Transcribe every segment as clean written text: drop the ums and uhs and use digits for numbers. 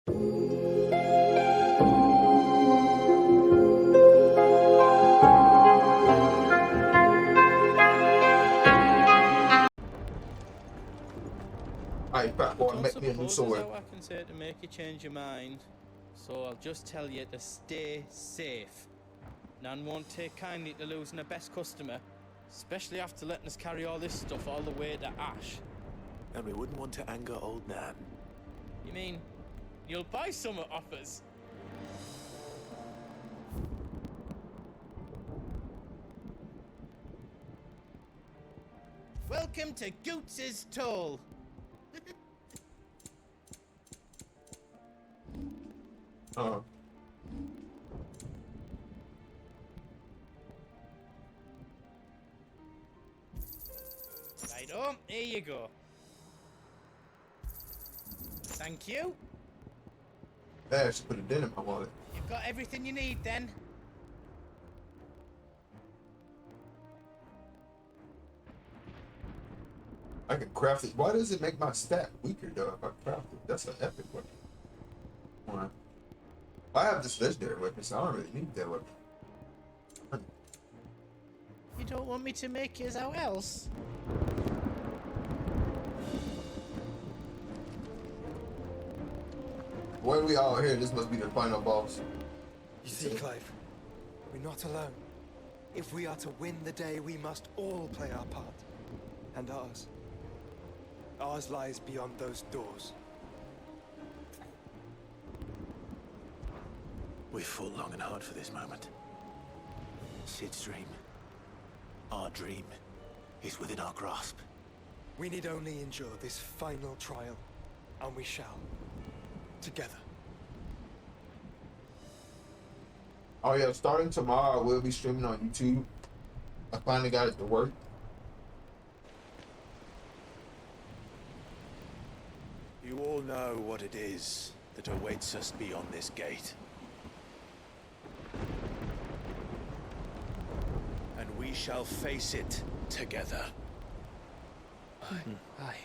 Alright, fat boy, make me a new sword. I can say to make you change your mind, so I'll just tell you to stay safe. Nan won't take kindly to losing her best customer, especially after letting us carry all this stuff all the way to Ash. And we wouldn't want to anger old Nan. You mean you'll buy some off us? Welcome to Goots's Toll. Right, here you go. Thank you. Yeah, I should put it in my wallet. You've got everything you need then. I can craft it. Why does it make my stat weaker though if I craft it? That's an epic weapon. Why? I have this legendary weapon, so I don't really need that weapon. You don't want me to make yours out else? When we all here, this must be the final boss. You see, Clive, we're not alone. If we are to win the day, we must all play our part. And ours. Ours lies beyond those doors. We've fought long and hard for this moment. Sid's dream, our dream, is within our grasp. We need only endure this final trial, and we shall. Together. Oh yeah, starting tomorrow, we'll be streaming on YouTube. I finally got it to work. You all know what it is that awaits us beyond this gate. And we shall face it together. Aye.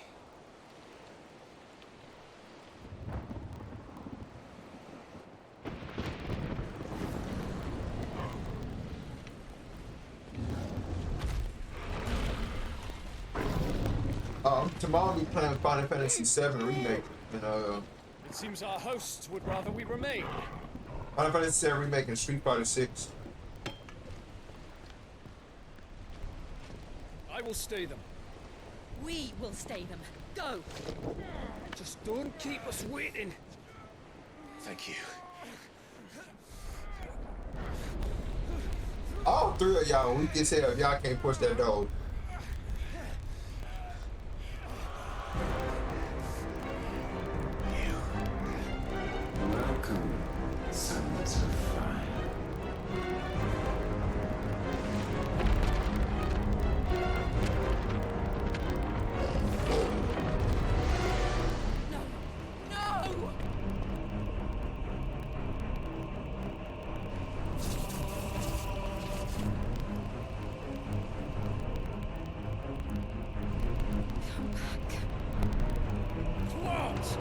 Tomorrow we playing Final Fantasy VII Remake. And, It seems our hosts would rather we remain. Final Fantasy VII Remake and Street Fighter 6. I will stay them. We will stay them. Go! Just don't keep us waiting. Thank you. All three of y'all weak as hell if y'all can't push that dog. Welcome, sons of fire. No! No! Come back. What?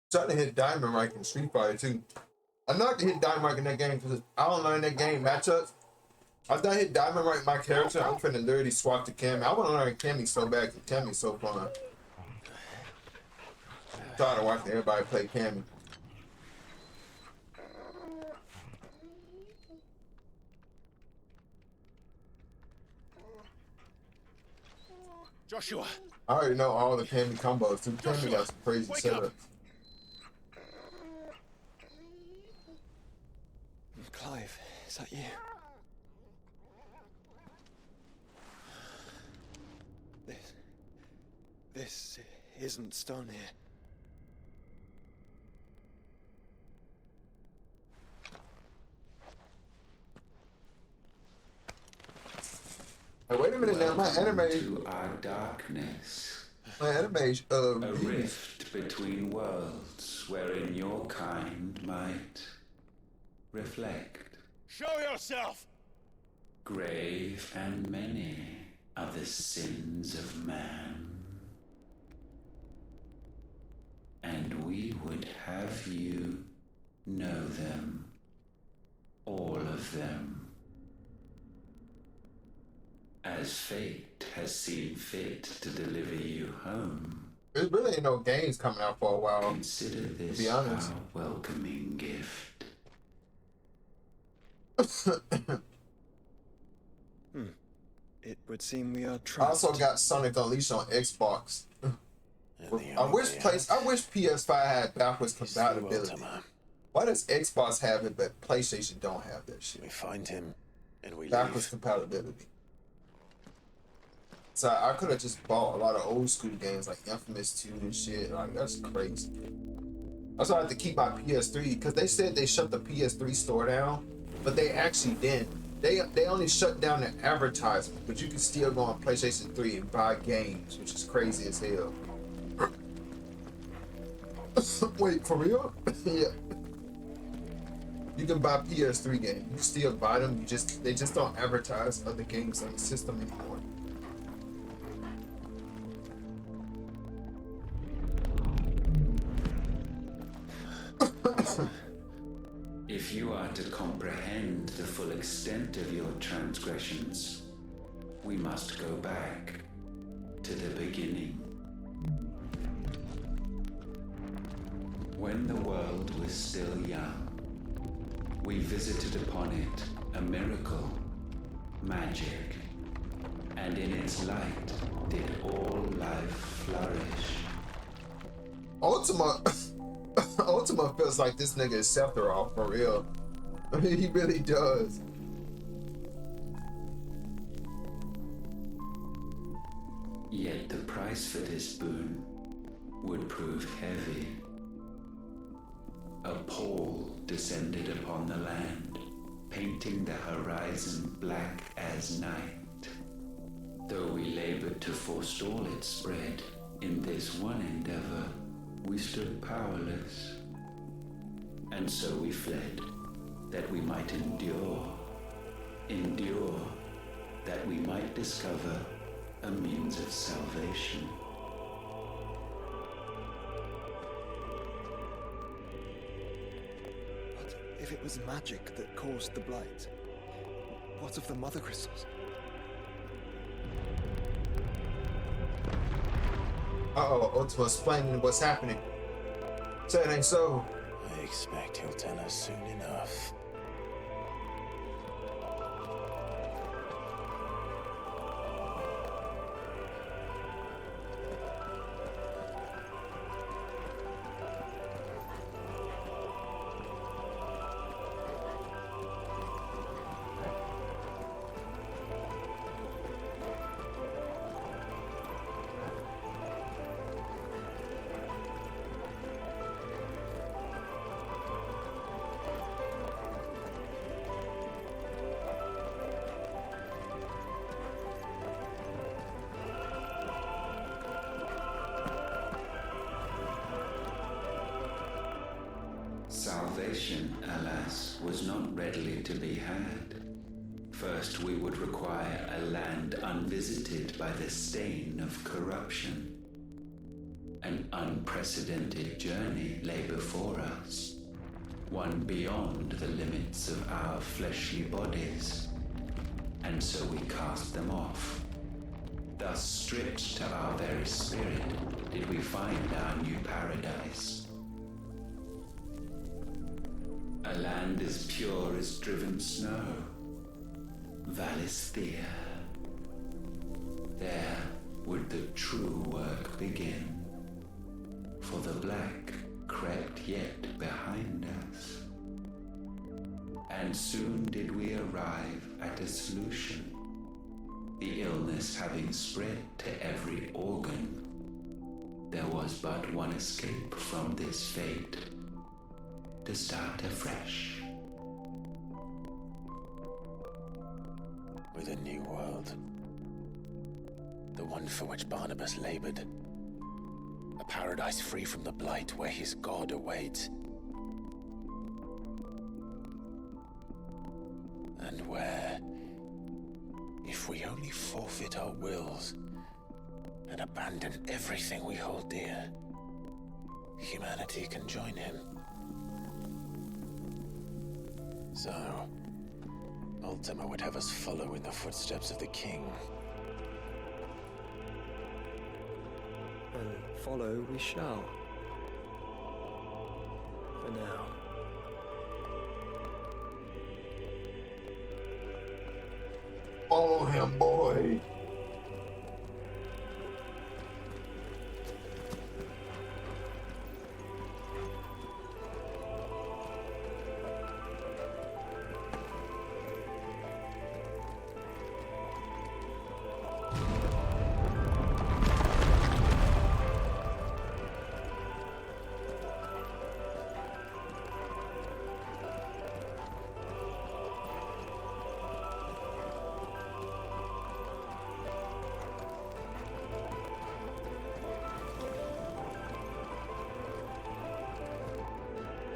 Starting to hit Diamond Rank in Street Fighter 2. I know I can hit Diamond Rank in that game because I don't learn that game matchups. After I hit Diamond Rank my character, I'm finna literally swap to Cammy. I want to learn Cammy so bad because Cammy's so fun. I'm tired of watching everybody play Cammy. Joshua! I already know all the Cammy combos too. Cammy got some crazy setups. Clive, is that you? This isn't stone here. Hey, wait a minute now, my anime, To our darkness, my anime, a rift between worlds wherein your kind might reflect. Show yourself! Grave and many are the sins of man. And we would have you know them. All of them. As fate has seen fit to deliver you home. There really ain't no games coming out for a while. Consider this be honest. our welcoming gift. It would seem we are I trapped. also got Sonic Unleashed on Xbox. And the I wish only I wish PS5 had backwards is the compatibility. Ultima. Why does Xbox have it but PlayStation don't have that shit? We find him, and we Backwards leave. compatibility. So I could have just bought a lot of old school games like Infamous 2 and shit. Like that's crazy. That's why I have to keep my PS3 because they said they shut the PS3 store down, but they actually didn't. They only shut down the advertisement, but you can still go on PlayStation 3 and buy games, which is crazy as hell. Wait, for real? Yeah. You can buy PS3 games. You can still buy them. They just don't advertise other games on the system anymore. If you are to comprehend the full extent of your transgressions, we must go back to the beginning. When the world was still young, we visited upon it a miracle, magic, and in its light did all life flourish. Ultima feels like this nigga is Sephiroth for real. I mean, he really does. Yet the price for this boon would prove heavy. A pall descended upon the land, painting the horizon black as night. Though we labored to forestall its spread, in this one endeavor, we stood powerless. And so we fled, that we might endure, that we might discover a means of salvation. What if it was magic that caused the blight? What of the mother crystals? Uh-oh, Ultima's explaining what's happening. Say it ain't so. I expect he'll tell us soon enough. Salvation, alas, was not readily to be had. First, we would require a land unvisited by the stain of corruption. An unprecedented journey lay before us, one beyond the limits of our fleshly bodies. And so we cast them off. Thus, stripped to our very spirit, did we find our new paradise. A land as pure as driven snow, Valisthea. There would the true work begin, for the black crept yet behind us. And soon did we arrive at a solution, the illness having spread to every organ. There was but one escape from this fate, to start afresh. With a new world. The one for which Barnabas labored. A paradise free from the blight where his god awaits. And where, if we only forfeit our wills and abandon everything we hold dear, humanity can join him. So, Ultima would have us follow in the footsteps of the king. And follow we shall. For now. Follow him, boy.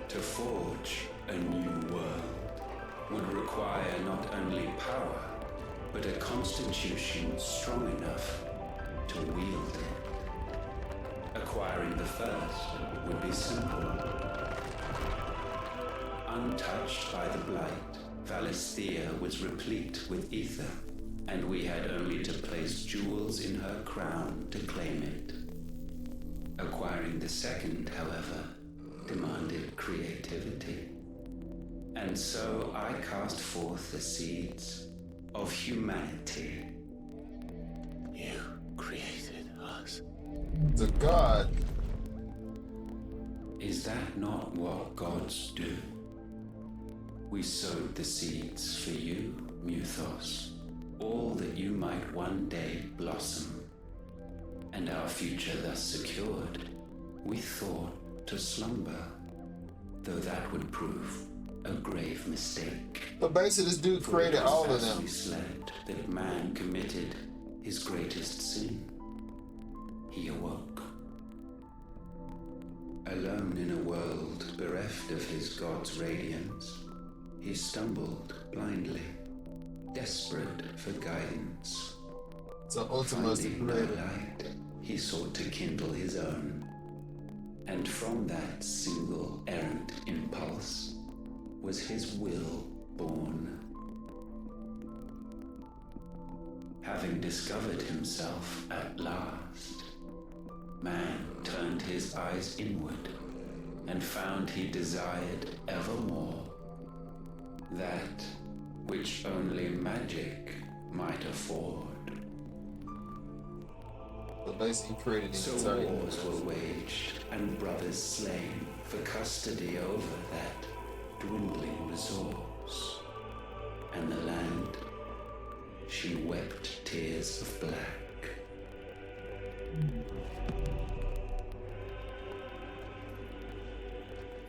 To forge a new world would require not only power, but a constitution strong enough to wield it. Acquiring the first would be simple. Untouched by the blight, Valisthea was replete with ether, and we had only to place jewels in her crown to claim it. Acquiring the second, however, demanded creativity. And so I cast forth the seeds of humanity. You created us. The god. Is that not what gods do? We sowed the seeds for you, Muthos, all that you might one day blossom. And our future thus secured, we thought to slumber, though that would prove a grave mistake. So basically, this dude created all of As them. we slept, that man committed his greatest sin. He awoke. Alone in a world bereft of his god's radiance, he stumbled blindly, desperate for guidance. So Ultima's the Finding no creator. light, he sought to kindle his own. And from that single errant impulse was his will born. Having discovered himself at last, man turned his eyes inward and found he desired evermore that which only magic might afford. So basically, he created the So entire wars were waged and brothers slain for custody over that dwindling resource. And the land, she wept tears of black.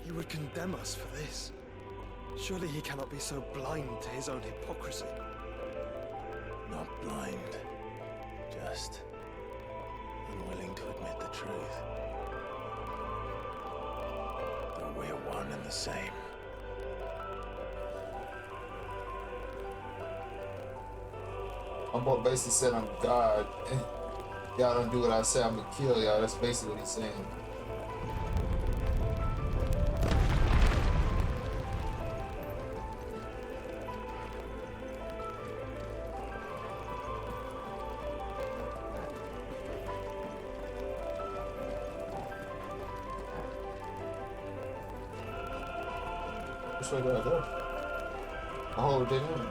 You would condemn us for this. Surely he cannot be so blind to his own hypocrisy. Not blind, just unwilling to admit the truth. Though we're one and the same. My boy basically said I'm God. Y'all don't do what I say, I'm gonna kill y'all. That's basically what he's saying. Which way do I go? Oh, it didn't.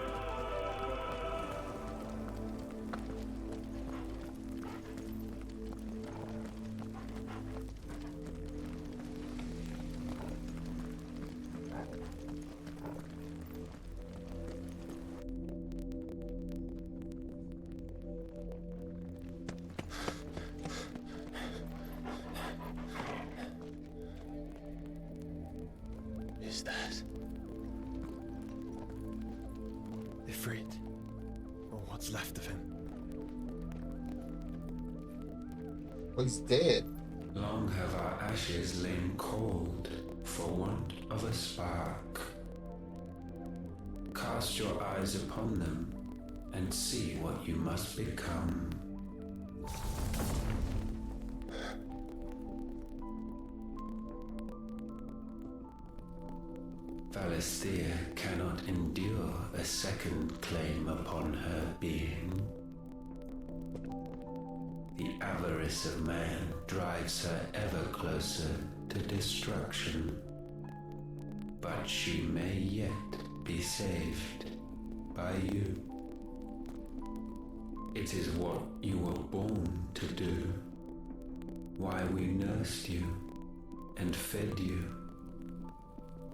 Is that? Ifrit. Or what's left of him. Well, he's dead. Long have our ashes lain cold for want of a spark. Cast cast your eyes upon them and see what you must become. Valisthea cannot endure a second claim upon her being. The avarice of man drives her ever closer to destruction. But she may yet be saved by you. It is what you were born to do, why we nursed you and fed you,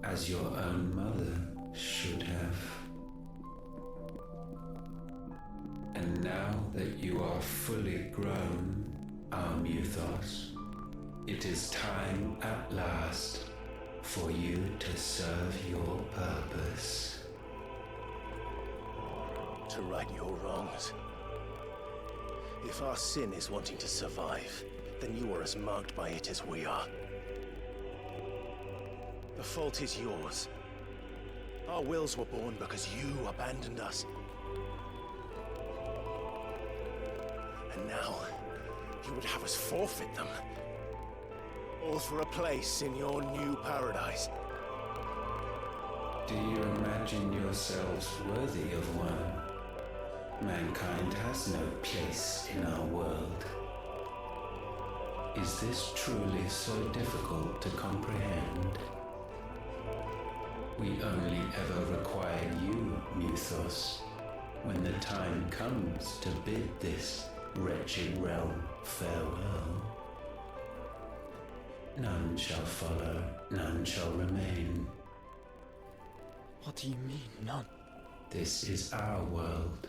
as your own mother should have. And now that you are fully grown, our Muthos, it is time at last for you to serve your purpose. To right your wrongs. If our sin is wanting to survive, then you are as marked by it as we are. The fault is yours. Our wills were born because you abandoned us. And now, you would have us forfeit them. All for a place in your new paradise. Do you imagine yourselves worthy of one? Mankind has no place in our world. Is this truly so difficult to comprehend? We only ever require you, Muthos, when the time comes to bid this wretched realm farewell. None shall follow, none shall remain. What do you mean, none? This is our world.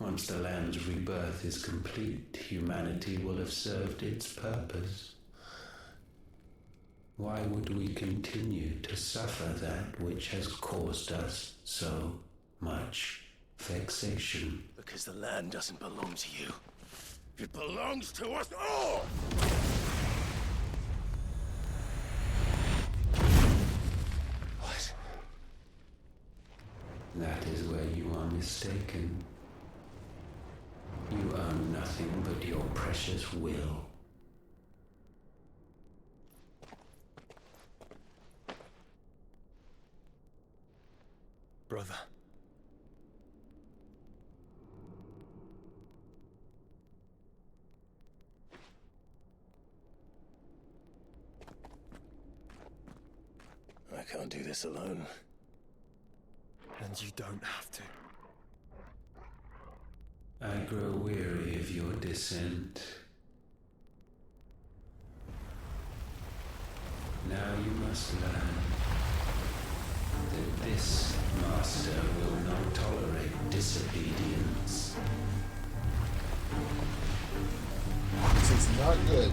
Once the land's rebirth is complete, humanity will have served its purpose. Why would we continue to suffer that which has caused us so much vexation? Because the land doesn't belong to you. It belongs to us all! What? That is where you are mistaken. You own nothing but your precious will. Brother. I can't do this alone. And you don't have to. I grow weary of your dissent. Now you must learn that this master will not tolerate disobedience. This is not good.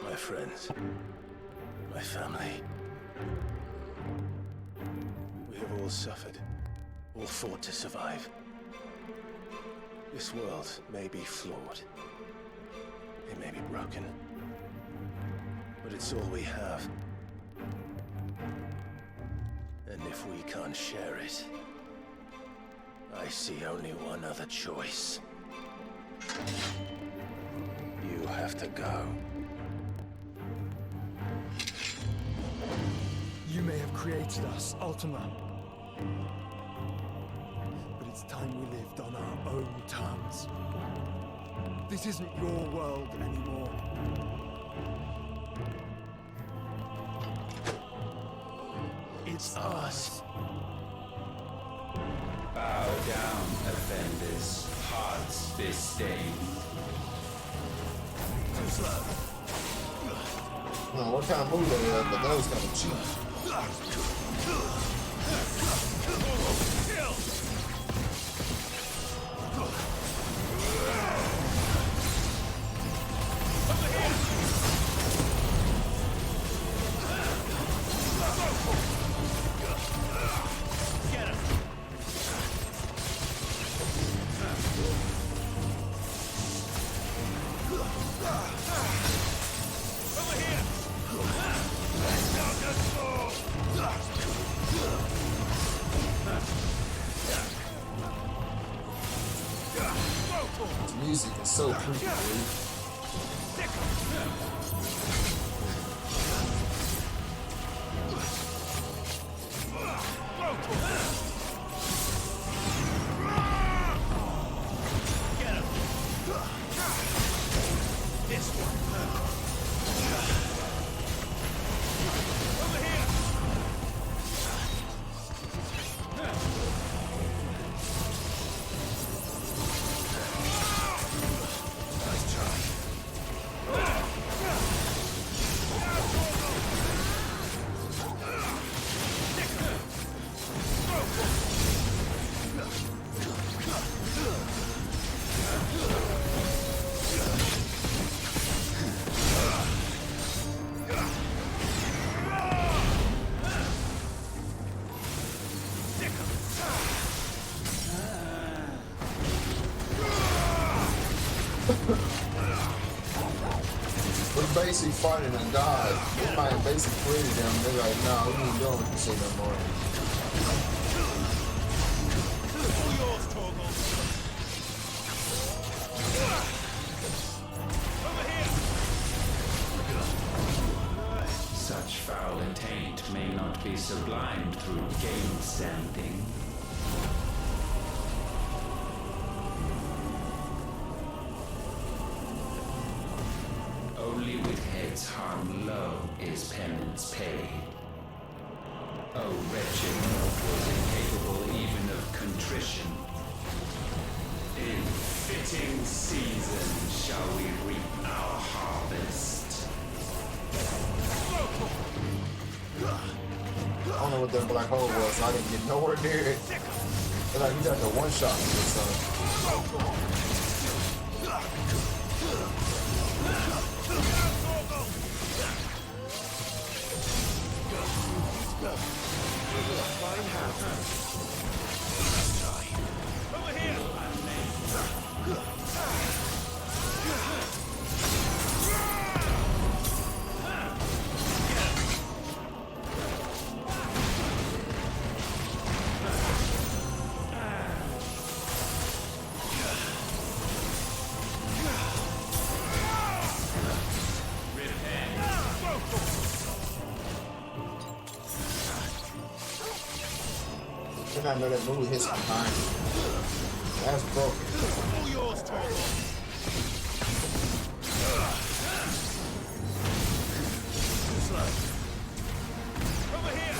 My friends, my family. We have all suffered, all fought to survive. This world may be flawed. It may be broken. But it's all we have. And if we can't share it, I see only one other choice. You have to go. You may have created us, Ultima. But it's time we lived on our own terms. This isn't your world anymore. It's ours. Bow down, offenders, hearts disdained. Too slow. I don't know what kind of move they have, but that was kind of cheap. Get him! so creepy, dude. We're basically fighting a god. We might basically created them. They're like, nah, we ain't doing what you say no more. Such foul intent may not be sublimed through game standing. Only with heads hung low is penance paid. Oh, wretched mortals incapable even of contrition. In fitting season shall we reap our harvest. I don't know what that black hole was, so I didn't get nowhere near it. It's like you got the one shot from this son. I know that movie hits behind me. That's broken. All yours, Torgo. Over here.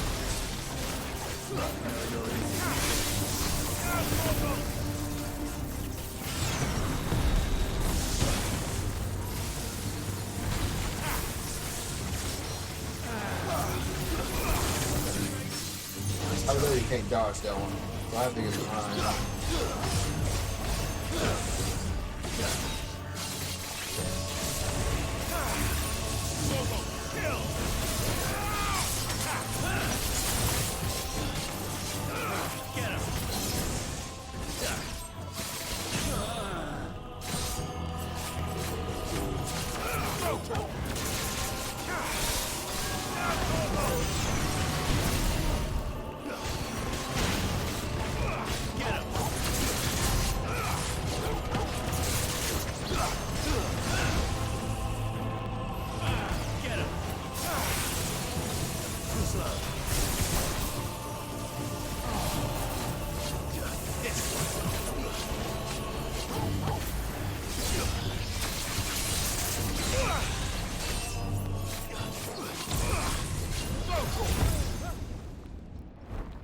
I really can't dodge that one, so I have to get behind.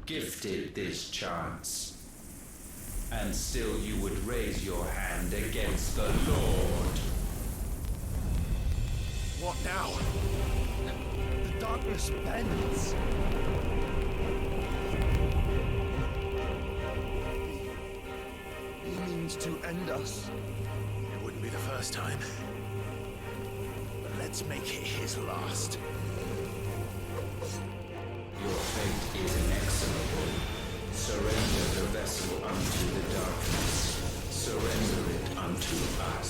Gifted this chance, and still you would raise your hand against the Lord. What now? The darkness bends. He means to end us. It wouldn't be the first time. But let's make it his last. Your fate is inexorable. Surrender the vessel unto the darkness. Surrender it unto us.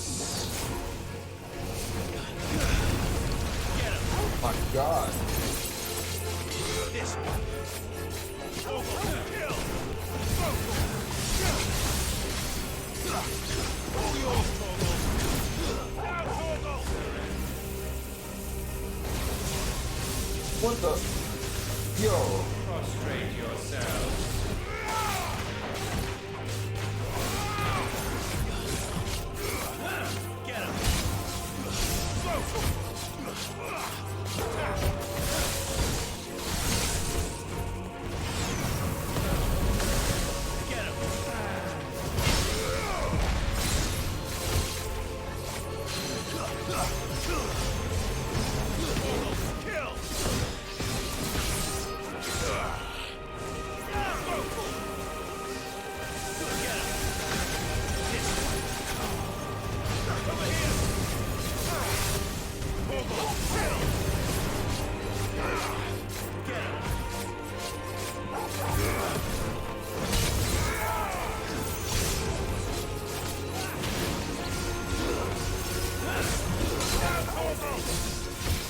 Get him! Oh my god. This one. Kill! All yours, Torgo. What the? Yo. Prostrate yourselves. Get him! Get him! Kill!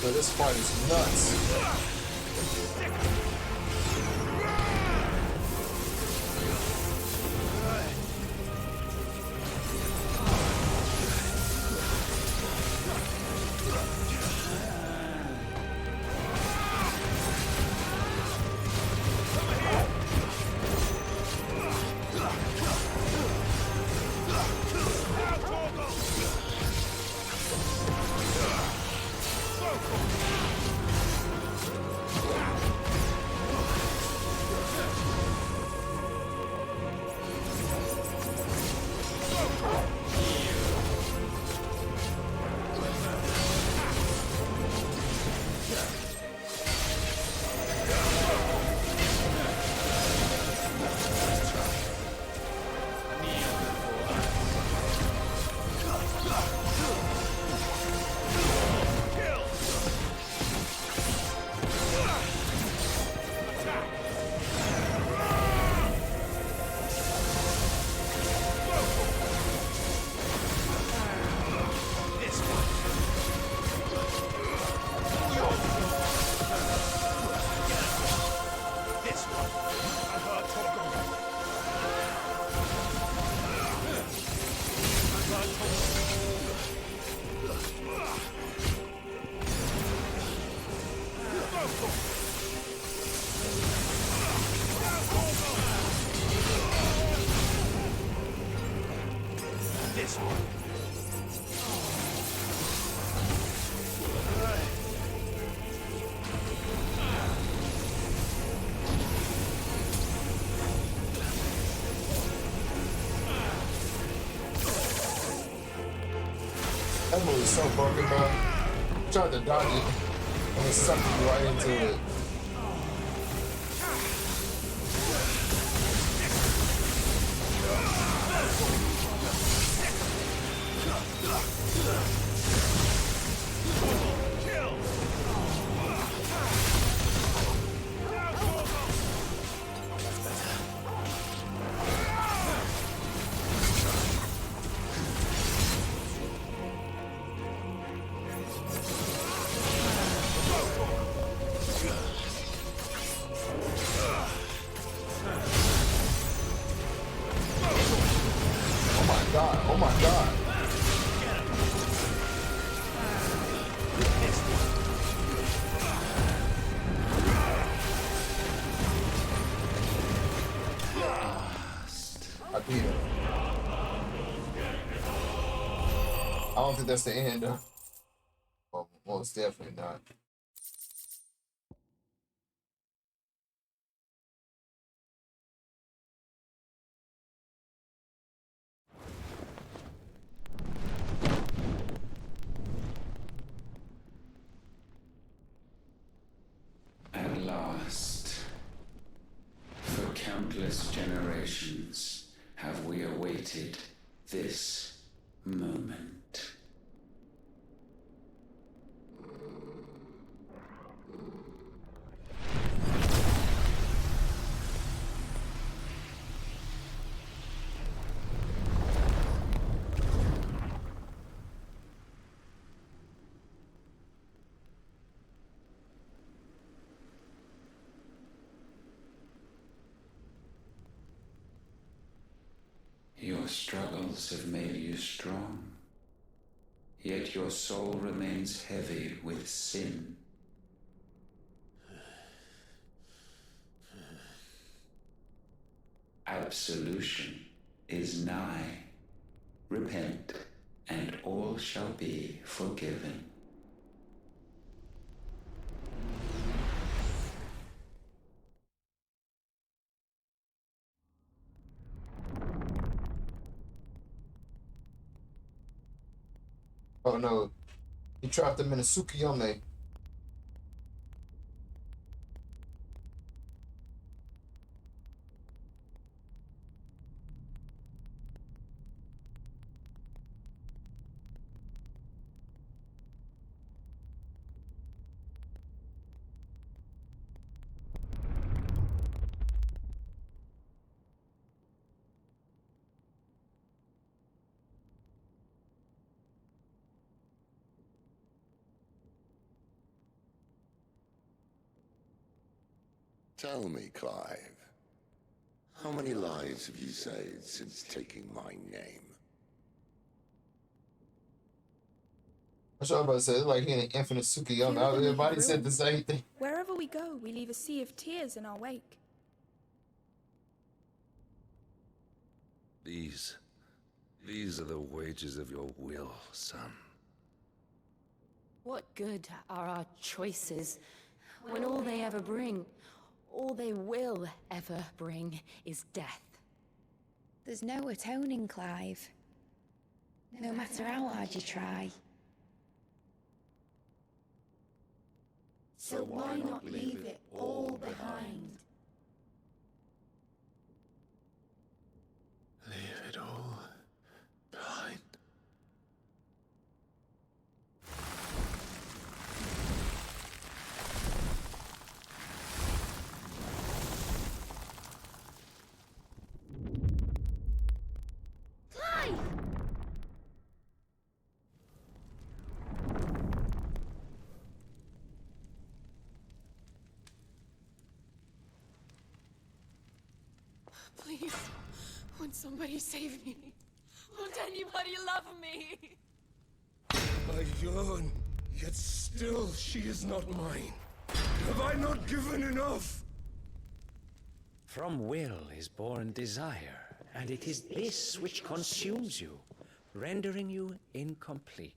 Bro, this fight is nuts. That movie's so broken, bro. I tried to dodge it, and it sucked me right into it. Oh my god. I beat him. I don't think that's the end, though. Well, most definitely not. At last, for countless generations, have we awaited this moment. Your struggles have made you strong, yet your soul remains heavy with sin. Absolution is nigh. Repent, and all shall be forgiven. Oh no, he trapped him in a Tsukiyome. Tell me, Clive, how many lives have you saved since taking my name? That's what I was about to say. It's like he in an infinite Tsukiyome. Fewer than we Everybody have said the ruined. same thing. Wherever we go, we leave a sea of tears in our wake. These are the wages of your will, son. What good are our choices when all they ever bring, all they will ever bring, is death? There's no atoning, Clive. No matter how hard you try. So why not leave it all behind? Leave it all behind. Clive! Please, won't somebody save me? Won't anybody love me? I yearn, yet still she is not mine. Have I not given enough? From will is born desire, and it is this which consumes you, rendering you incomplete.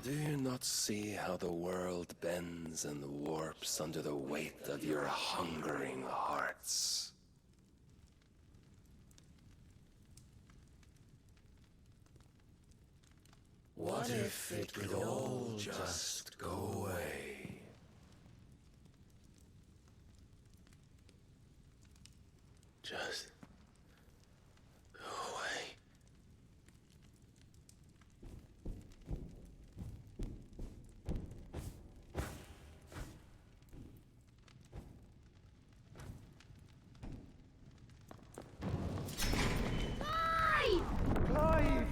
Do you not see how the world bends and warps under the weight of your hungering hearts? What if it could all just go away? Just go away. Clive!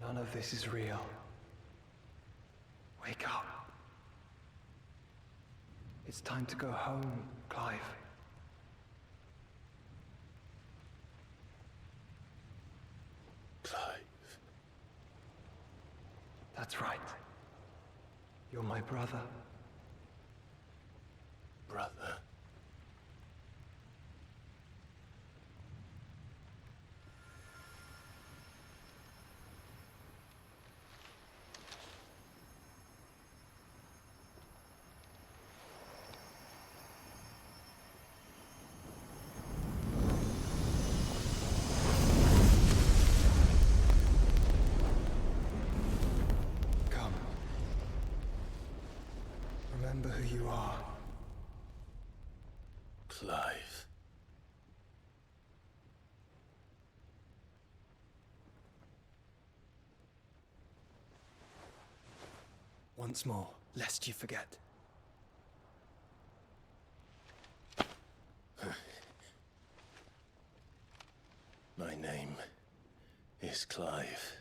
None of this is real. Wake up. It's time to go home, Clive. Clive. That's right. You're my brother. Brother. Come. Remember who you are. Clive. Once more, lest you forget. Clive.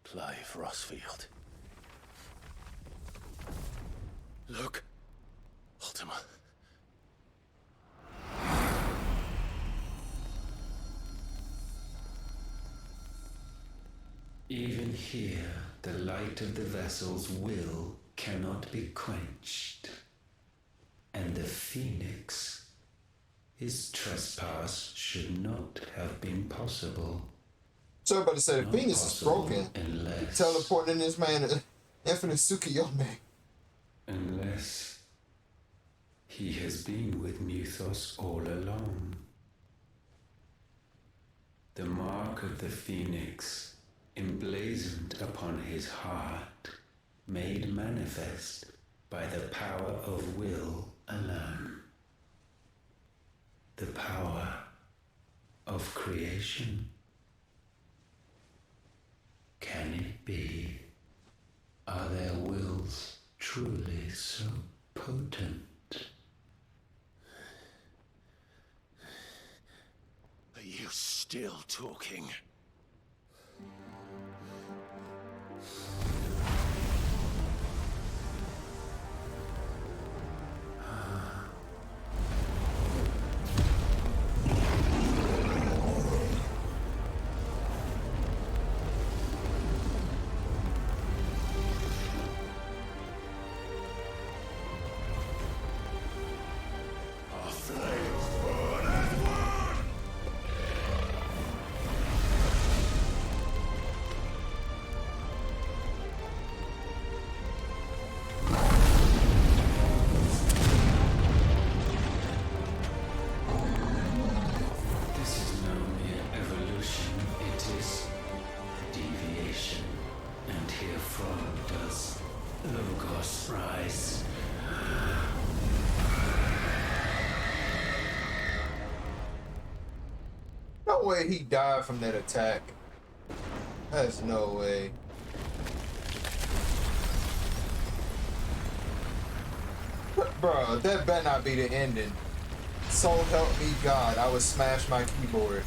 Clive Rossfield. Look. Ultima. Even here, the light of the vessel's will cannot be quenched. And the Phoenix, his trespass should not have been possible. So I'm about to say the Not Phoenix is possible broken. unless- Teleporting this man to Infinite Tsukiyome. Unless he has been with Muthos all along. The mark of the Phoenix, emblazoned upon his heart, made manifest by the power of will alone. The power of creation. Can it be? Are their wills truly so potent? Are you still talking? No way he died from that attack. That's no way. Bruh, that better not be the ending. So help me God, I would smash my keyboard.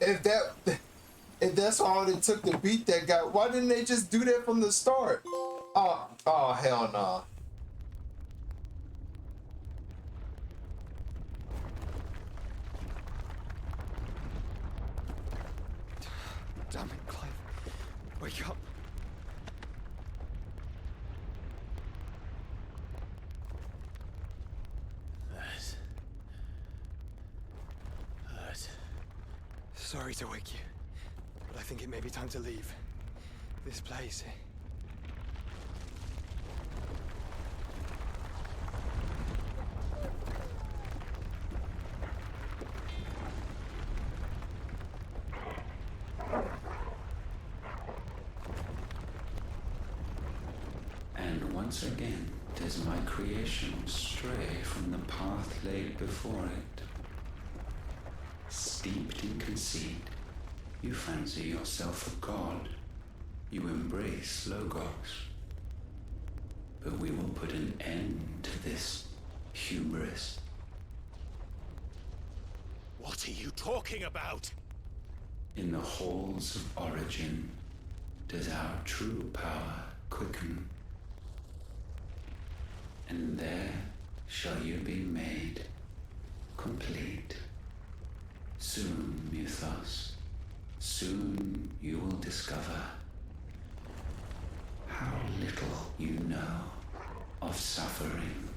If that's all it took to beat that guy, why didn't they just do that from the start? Oh hell nah. Damn it, Clive. Wake up. That. Sorry to wake you, but I think it may be time to leave. This place. And once again does my creation stray from the path laid before it. Steeped in conceit, you fancy yourself a god. You embrace Logos. But we will put an end to this hubris. What are you talking about? In the halls of origin does our true power quicken. And there shall you be made complete. Soon, Muthos, soon you will discover how little you know of suffering.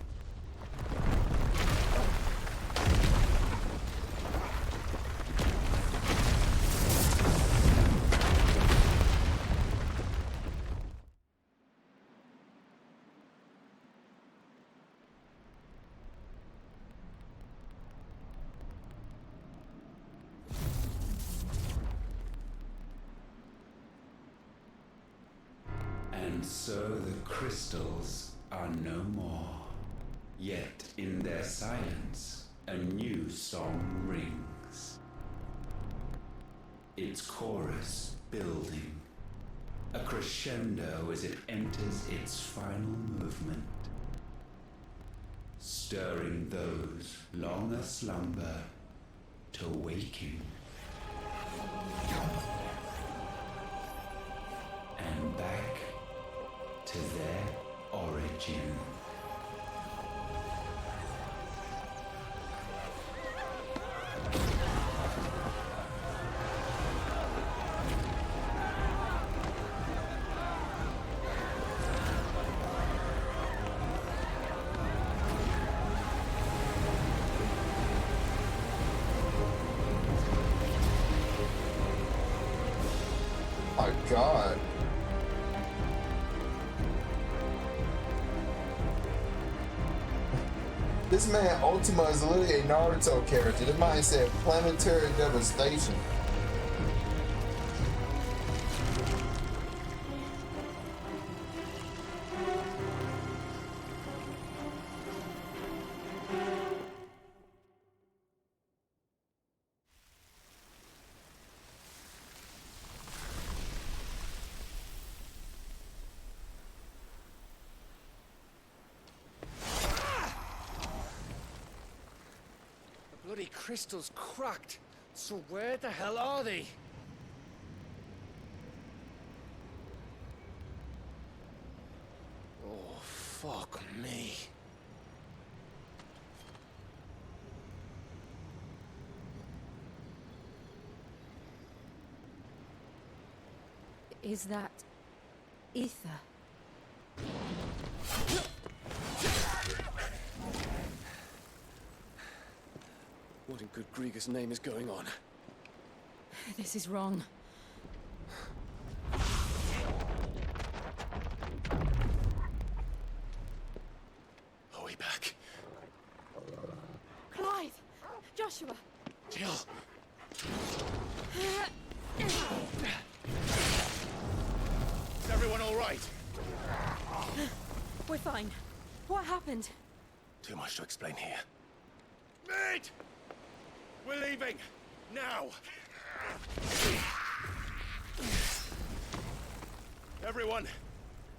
And so the crystals are no more. Yet in their silence, a new song rings. Its chorus building, a crescendo as it enters its final movement, stirring those long aslumber to waking. And back to their origin. My God. This man Ultima is literally a Naruto character. This man said planetary devastation. Bloody crystal's cracked. So where the hell are they? Oh, fuck me. Is that ether? What in good Griga's name is going on? This is wrong. Are we back? Clive! Joshua! Jill! Is everyone all right? We're fine. What happened? Too much to explain here. Mate! We're leaving! Now! Everyone,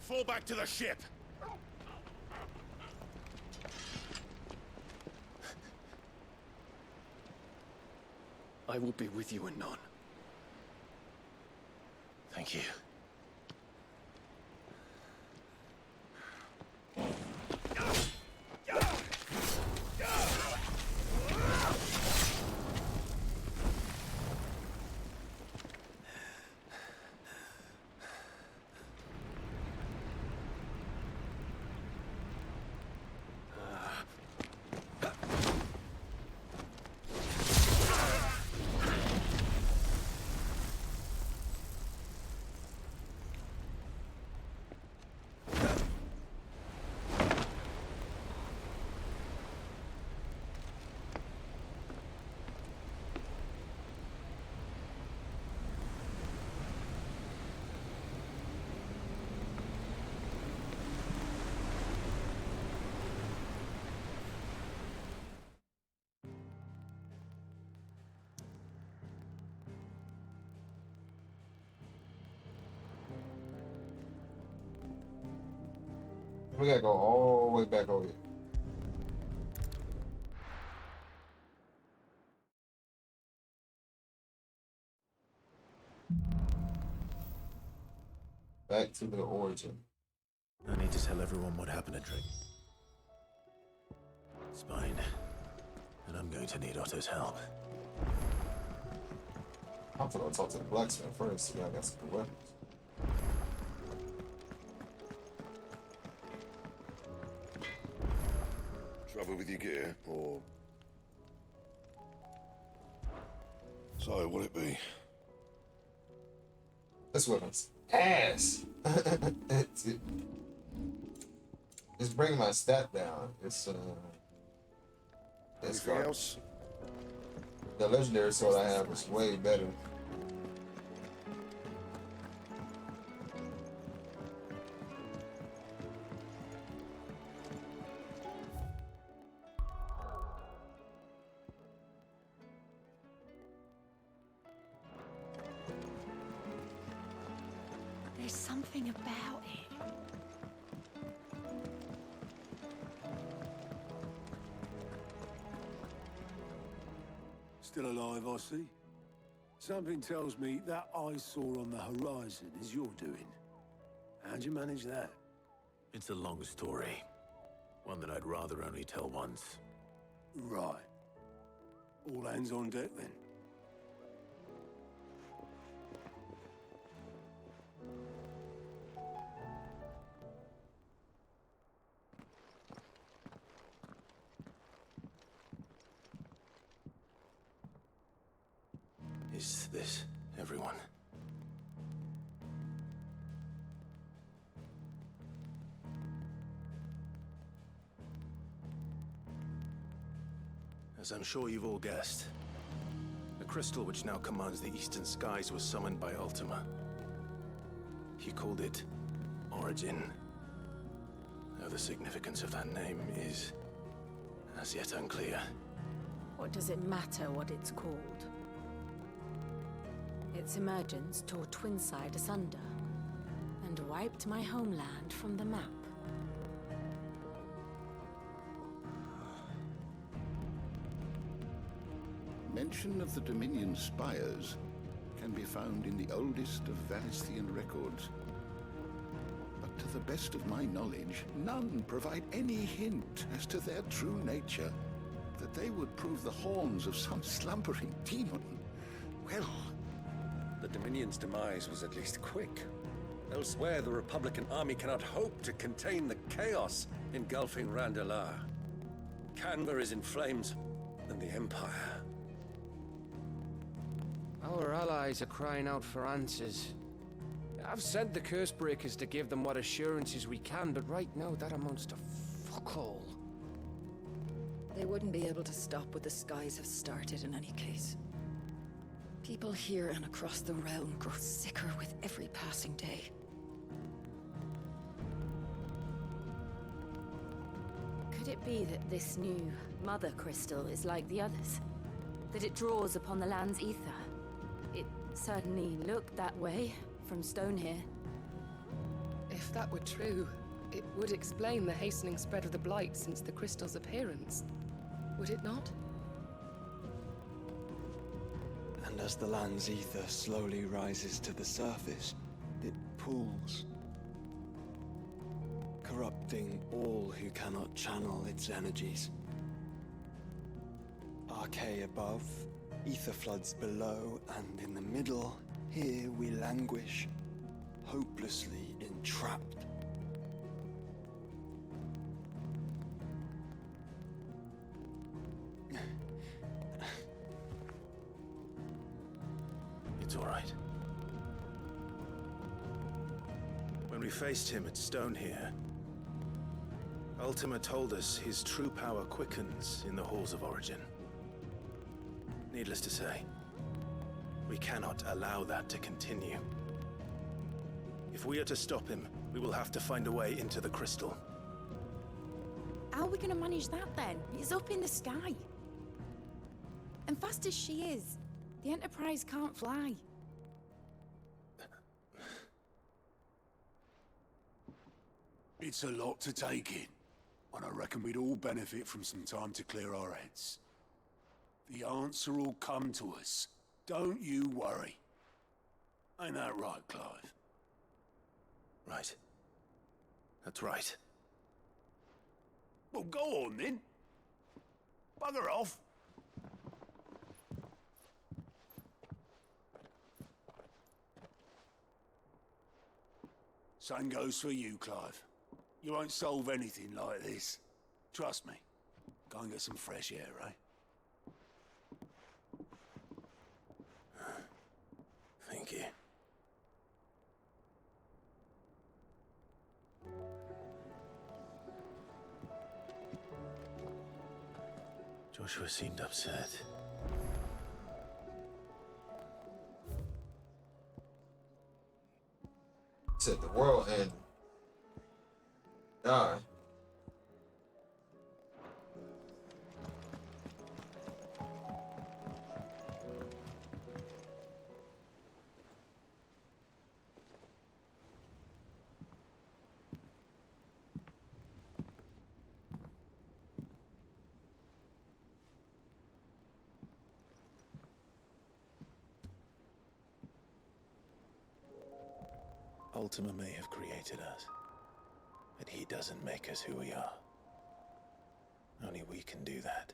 fall back to the ship! I will be with you anon. Thank you. We gotta go all the way back over here. Back to the origin. I need to tell everyone what happened at Drake. It's fine. And I'm going to need Otto's help. I'm gonna talk to the blacksmith first. See, I got some good weapons. Trouble with your gear, or... So, what'll it be? This weapon's ass. It's bringing my stat down. It's Anything else? The legendary sword I have is way better. There's something about it. Still alive, I see. Something tells me that eyesore on the horizon is your doing. How'd you manage that? It's a long story. One that I'd rather only tell once. Right. All hands on deck, then. Is this everyone? As I'm sure you've all guessed, the crystal which now commands the eastern skies was summoned by Ultima. He called it Origin. Though the significance of that name is as yet unclear. What does it matter what it's called? Its emergence tore Twinside asunder, and wiped my homeland from the map. Mention of the Dominion spires can be found in the oldest of Valisthian records. But to the best of my knowledge, none provide any hint as to their true nature. That they would prove the horns of some slumbering demon. Well... The Dominion's demise was at least quick. Elsewhere, the Republican army cannot hope to contain the chaos engulfing Randalar. Canberra is in flames, and the Empire. Our allies are crying out for answers. I've sent the Cursebreakers to give them what assurances we can, but right now that amounts to fuck all. They wouldn't be able to stop what the skies have started in any case. People here and across the realm grow sicker with every passing day. Could it be that this new Mother Crystal is like the others? That it draws upon the land's ether? It certainly looked that way from stone here. If that were true, it would explain the hastening spread of the Blight since the crystal's appearance. Would it not? And as the land's ether slowly rises to the surface, it pools, corrupting all who cannot channel its energies. Archay above, ether floods below, and in the middle, here we languish, hopelessly entrapped. It's all right. When we faced him at Stone here, Ultima told us his true power quickens in the halls of Origin. Needless to say, we cannot allow that to continue. If we are to stop him, we will have to find a way into the crystal. How are we gonna manage that then? It's up in the sky. And fast as she is, the Enterprise can't fly. It's a lot to take in, and I reckon we'd all benefit from some time to clear our heads. The answer will come to us. Don't you worry. Ain't that right, Clive? Right. That's right. Well, go on then. Bugger off. Same goes for you, Clive. You won't solve anything like this. Trust me. Go and get some fresh air, eh? Thank you. Joshua seemed upset. Said the world end. Die. Ultima may have created us, but he doesn't make us who we are. Only we can do that.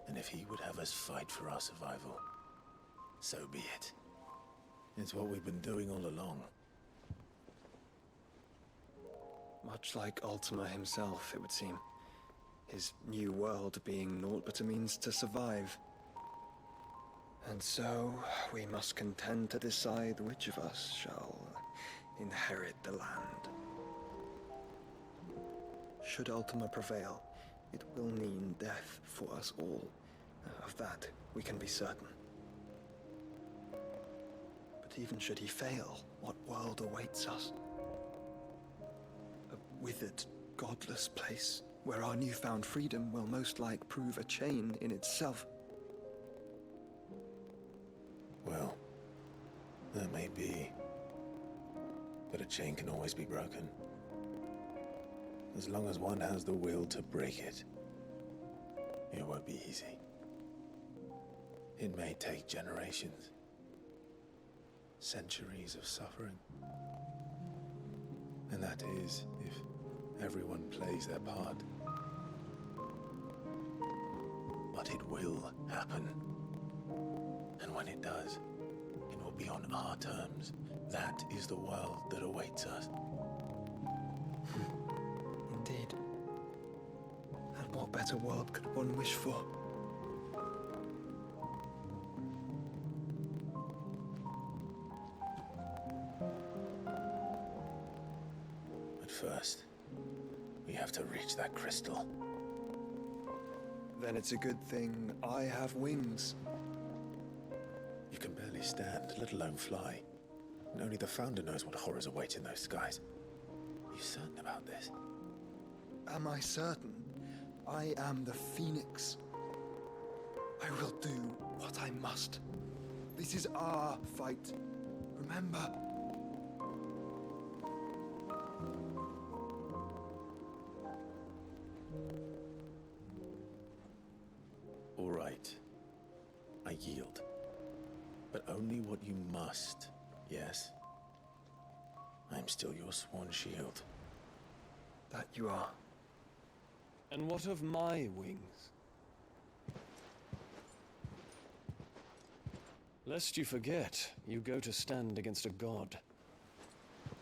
And if he would have us fight for our survival, so be it. It's what we've been doing all along. Much like Ultima himself, it would seem. His new world being naught but a means to survive. And so, we must contend to decide which of us shall inherit the land. Should Ultima prevail, it will mean death for us all. Of that, we can be certain. But even should he fail, what world awaits us? A withered, godless place, where our newfound freedom will most like prove a chain in itself. Well, that may be. But a chain can always be broken. As long as one has the will to break it. It won't be easy. It may take generations. Centuries of suffering. And that is if everyone plays their part. But it will happen. And when it does, it will be on our terms. That is the world that awaits us. Indeed. And what better world could one wish for? But first, we have to reach that crystal. Then it's a good thing I have wings. You can barely stand, let alone fly. And only the Founder knows what horrors await in those skies. Are you certain about this? Am I certain? I am the Phoenix. I will do what I must. This is our fight. Remember? All right. I yield. But only what you must, yes? I'm still your sworn shield. That you are. And what of my wings? Lest you forget, you go to stand against a god.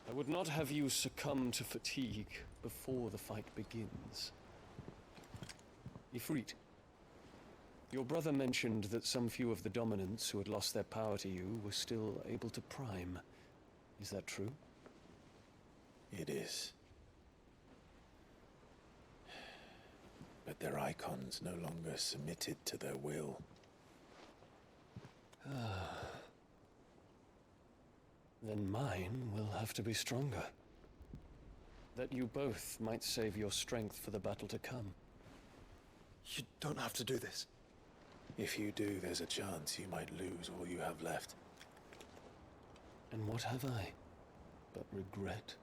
I would not have you succumb to fatigue before the fight begins. Ifrit, your brother mentioned that some few of the dominants who had lost their power to you were still able to prime. Is that true? It is. But their icons no longer submitted to their will. Then mine will have to be stronger. That you both might save your strength for the battle to come. You don't have to do this. If you do, there's a chance you might lose all you have left. And what have I but regret?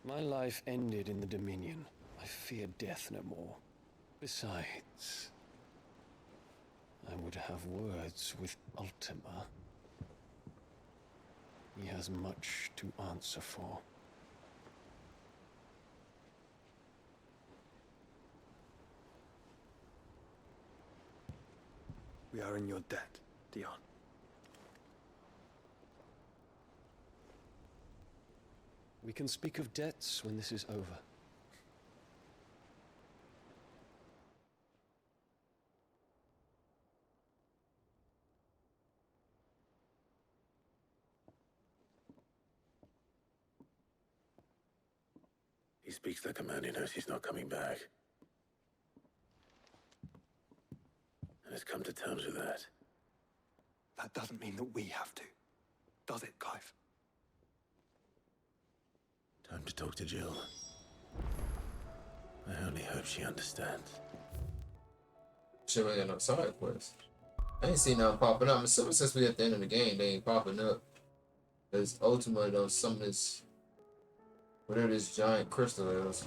My life ended in the Dominion. I fear death no more. Besides, I would have words with Ultima. He has much to answer for. We are in your debt, Dion. We can speak of debts when this is over. He speaks the command, he knows he's not coming back. And has come to terms with that. That doesn't mean that we have to. Does it, Clive? Time to talk to Jill. I only hope she understands. Shit, we got no side quest. I ain't seen nothing popping up. I'm assuming since we at the end of the game, they ain't popping up. Because ultimately, though, some of this, whatever this giant crystal is.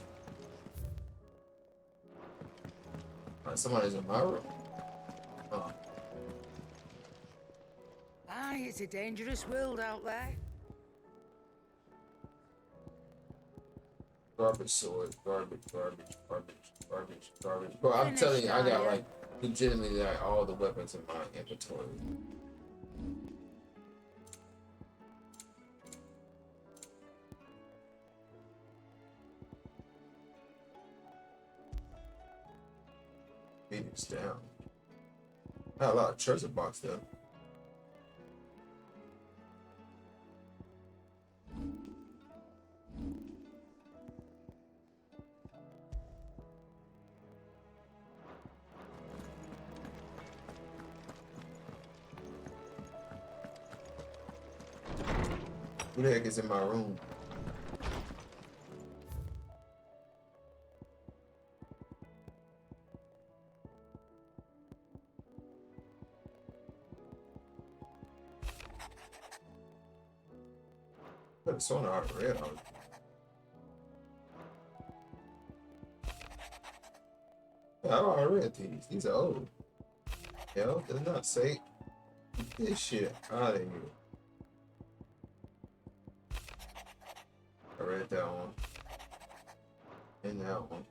Alright, somebody's in my room. Oh. Aye, it's a dangerous world out there. Garbage sword, garbage. Bro, I'm telling you, I got like legitimately like all the weapons in my inventory. Phoenix down. Not a lot of treasure box though. Who the heck is in my room? Put a sonar out red on it. Yeah, I already read these. These are old. Hell, they're not safe. Get this shit out of here. I read that one. And that one.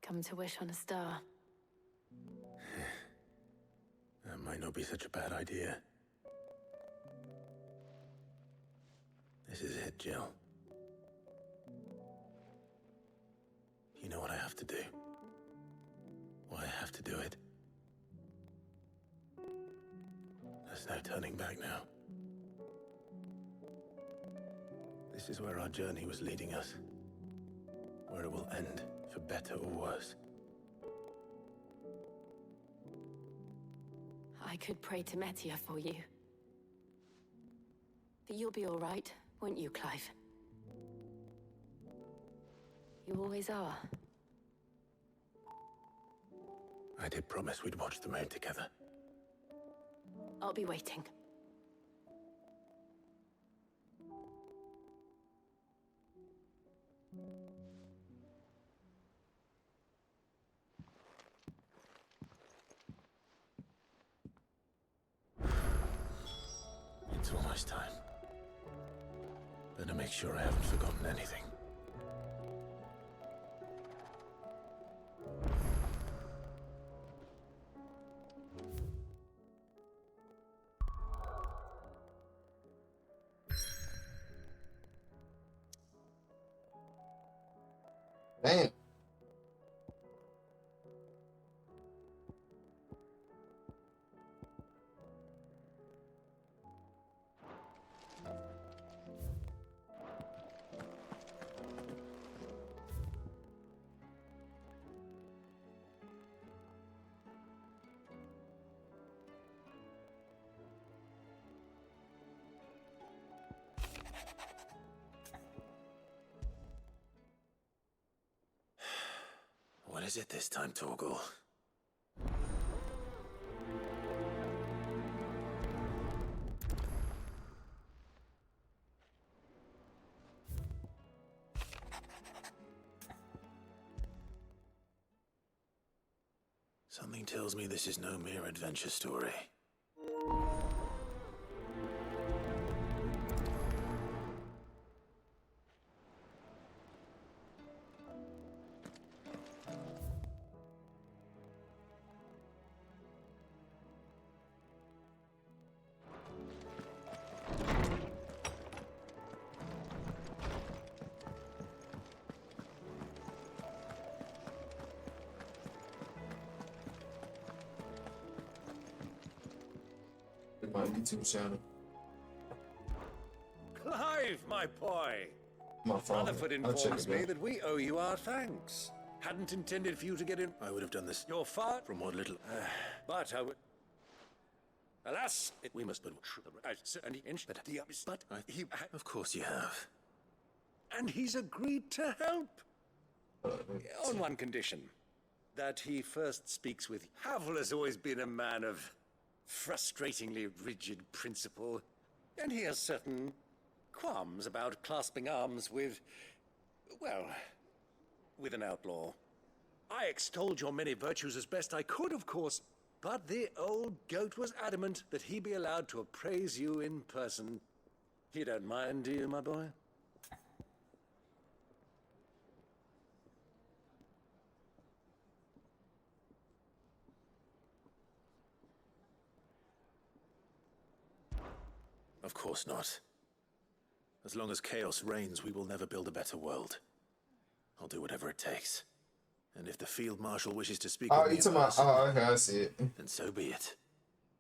Come to wish on a star. That might not be such a bad idea. This is it, Jill. You know what I have to do. Why I have to do it. There's no turning back now. This is where our journey was leading us. Where it will end, for better or worse. I could pray to Metia for you. But you'll be all right, won't you, Clive? You always are. I did promise we'd watch the moon together. I'll be waiting. It's almost time. Better make sure I haven't forgotten anything. Damn. What is it this time, Torgal? Something tells me this is no mere adventure story. YouTube channel. Clive, my boy! My phone. Rutherford I'll check informs it me out. that we owe you our thanks. Hadn't intended for you to get in. I would have done this. Your fart? From what little. But I would. Alas, We must but. Of course you have. And he's agreed to help. On one condition. That he first speaks with you. Havel has always been a man of frustratingly rigid principle. And he has certain qualms about clasping arms with, well, with an outlaw. I extolled your many virtues as best I could, of course, but the old goat was adamant that he be allowed to appraise you in person. You don't mind, do you, my boy? Of course not. As long as chaos reigns, we will never build a better world. I'll do whatever it takes. And if the Field Marshal wishes to speak Oh, with me you talking about? Oh, okay, I see it. then so be it.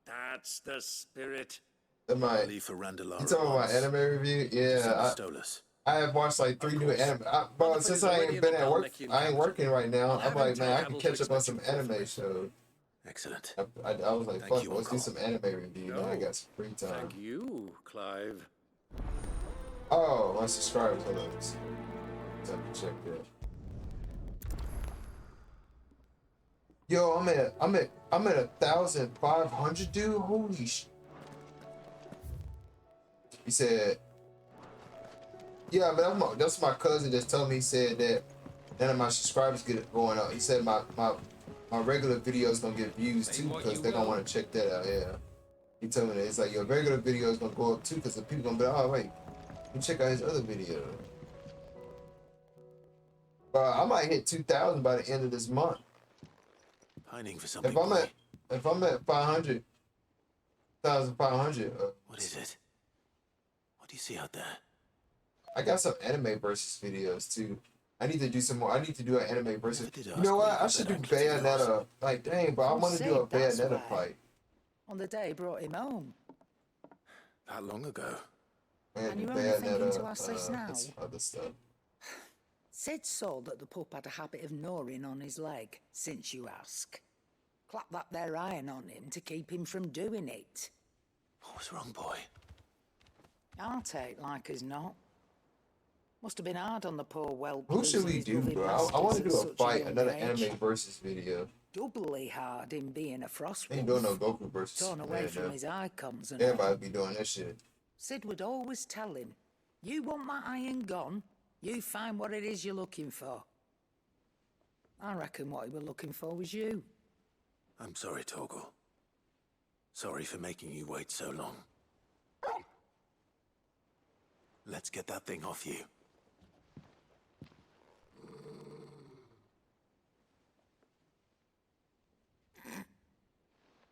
That's the spirit. That might. Leave for Randalar. You talking about anime review? Yeah, I have watched like 3 new anime. But since I ain't been at work, I ain't working right now. I'm like, man, I can catch up on some anime shows. Excellent. I was like, fuck, let's do some anime review. Now I got some free time. Thank you, Clive. Oh, my subscribers. Hold on. Let's have to check that. Yo, I'm at 1,500, dude. Holy sh! He said, yeah, but that's my cousin just told me. He said that none of my subscribers get it going up. He said my regular videos gonna get views too because they're gonna want to check that out. Yeah, he told me that. It's like your regular videos gonna go up too because the people gonna be like, oh wait, you check out his other video. But I might hit 2,000 by the end of this month. Pining for something. If I'm at 500, 1,500. What is it? What do you see out there? I got some anime versus videos too. I need to do some more. I need to do an anime versus. You know what? I should do Bayonetta. Like, dang, but I want to do a Bayonetta fight. On the day he brought him home. That long ago. And you're only thinking to ask this now? Other stuff. Sid saw that the pup had a habit of gnawing on his leg, since you ask. Clap that there iron on him to keep him from doing it. What was wrong, boy? I'll take like as not. Must have been hard on the poor whelp. Who should we do, bro? I want to do a fight, another anime versus video. Doubly hard in being a frost Ain't doing no Goku versus. torn away from his icons and everybody be doing that shit. Sid would always tell him, you want that iron gone, you find what it is you're looking for. I reckon what he was looking for was you. I'm sorry, Torgal. Sorry for making you wait so long. Let's get that thing off you.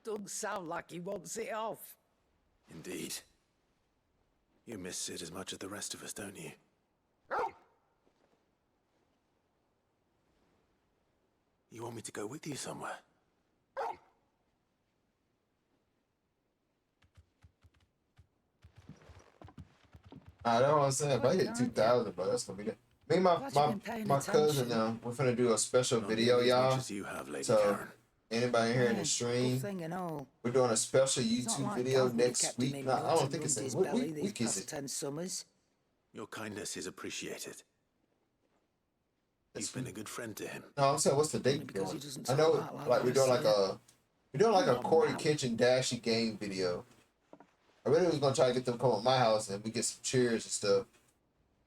Doesn't sound like he wants it off. Indeed. You miss Sid as much as the rest of us, don't you? You want me to go with you somewhere? I know what I'm saying. If I hit 2,000, bro, that's gonna be that. Me and my cousin now, we're finna do a special video, y'all. So anybody here in the stream, we're doing a special YouTube video next week. No, I don't think it's next week. Is it? Your kindness is appreciated. You've been a good friend to him. No, I'm saying, what's the date? I know, like we're doing like a Corey Kitchen Dashy game video. I really was gonna try to get them to come to my house and we get some cheers and stuff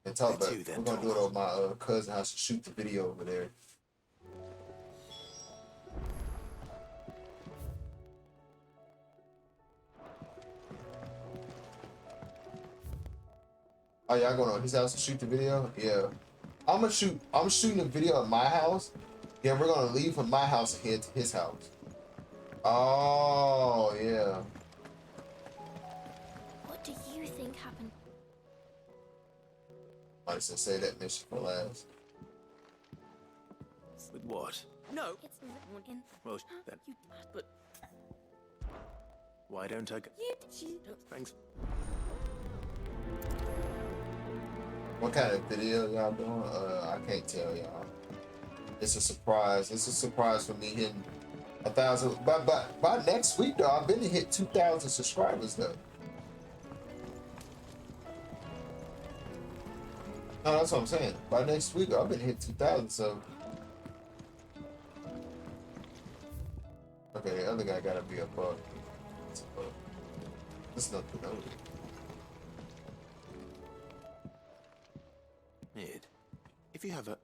and talk about it. We're gonna do it over my cousin's house and shoot the video over there. Oh, y'all going to his house to shoot the video? Yeah. I'm shooting a video at my house. Then we're gonna leave from my house and head to his house. Oh yeah. What do you think happened? I just say that mission for last. With what? No. It's not in. Well, then. But Why don't I go? Thanks. What kind of video y'all doing? I can't tell y'all. It's a surprise. It's a surprise for me hitting 1,000. But by next week though, I've been to hit 2,000 subscribers though. No, that's what I'm saying. By next week, I've been hit 2,000. So okay, the other guy gotta be above. It's nothing over. Ned, if you have a...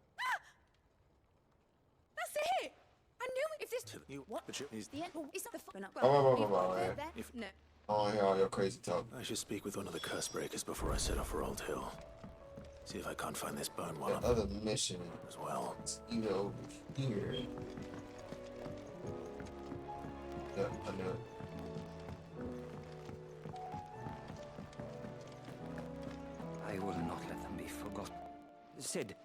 That's it! I knew it! If this... What? But It's the end. It's not the fun. No. Oh, hear all your crazy talk. I should speak with one of the curse breakers before I set off for Old Hill. See if I can't find this bone while I'm... Other mission as well. It's either over here. Yeah, I know. I will not let them be forgotten. Sid,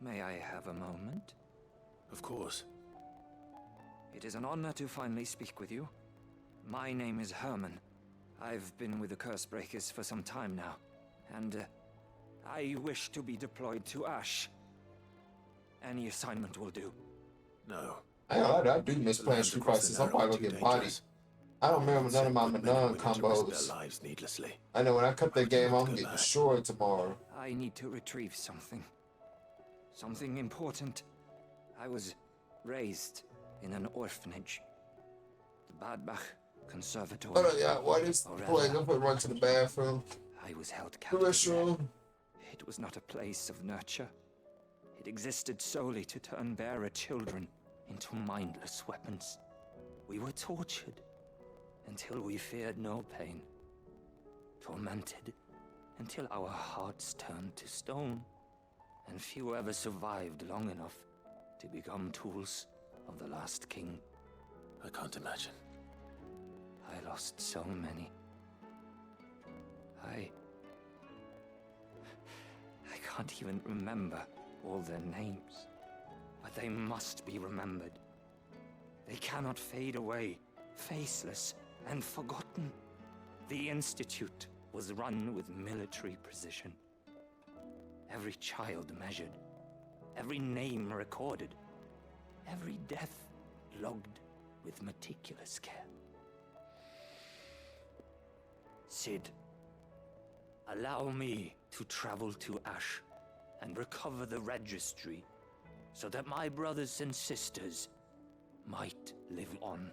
may I have a moment? Of course. It is an honor to finally speak with you. My name is Herman. I've been with the Curse Breakers for some time now, and I wish to be deployed to Ash. Any assignment will do. No. I do miss playing Street Fighter. I'm probably gonna get bodied. I don't remember none of my Manon combos. I know when I cut that game, I'm gonna get destroyed tomorrow. I need to retrieve something. Something important. I was raised in an orphanage. The Badbach Conservatory. Oh yeah, what is playing? I'm gonna run to the bathroom. I was held The captive. restroom. It was not a place of nurture. It existed solely to turn bearer children into mindless weapons. We were tortured until we feared no pain. Tormented until our hearts turned to stone. And few ever survived long enough to become tools of the last king. I can't imagine. I lost so many. I can't even remember all their names. But they must be remembered. They cannot fade away, faceless and forgotten. The Institute was run with military precision. Every child measured, every name recorded, every death logged with meticulous care. Sid, allow me to travel to Ash and recover the registry so that my brothers and sisters might live on.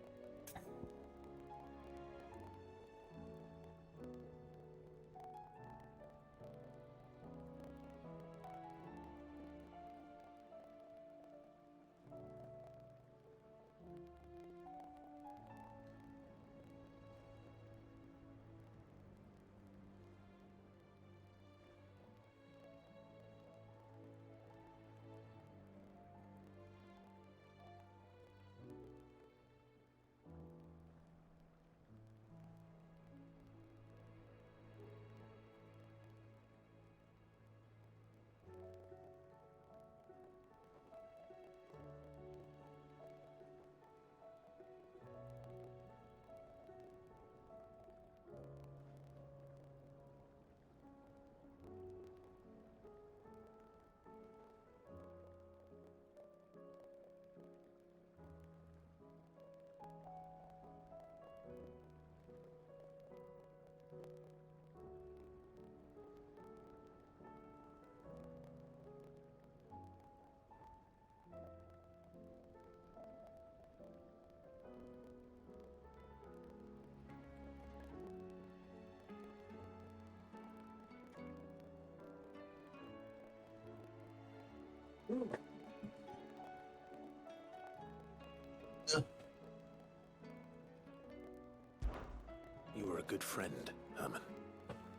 You were a good friend, Herman.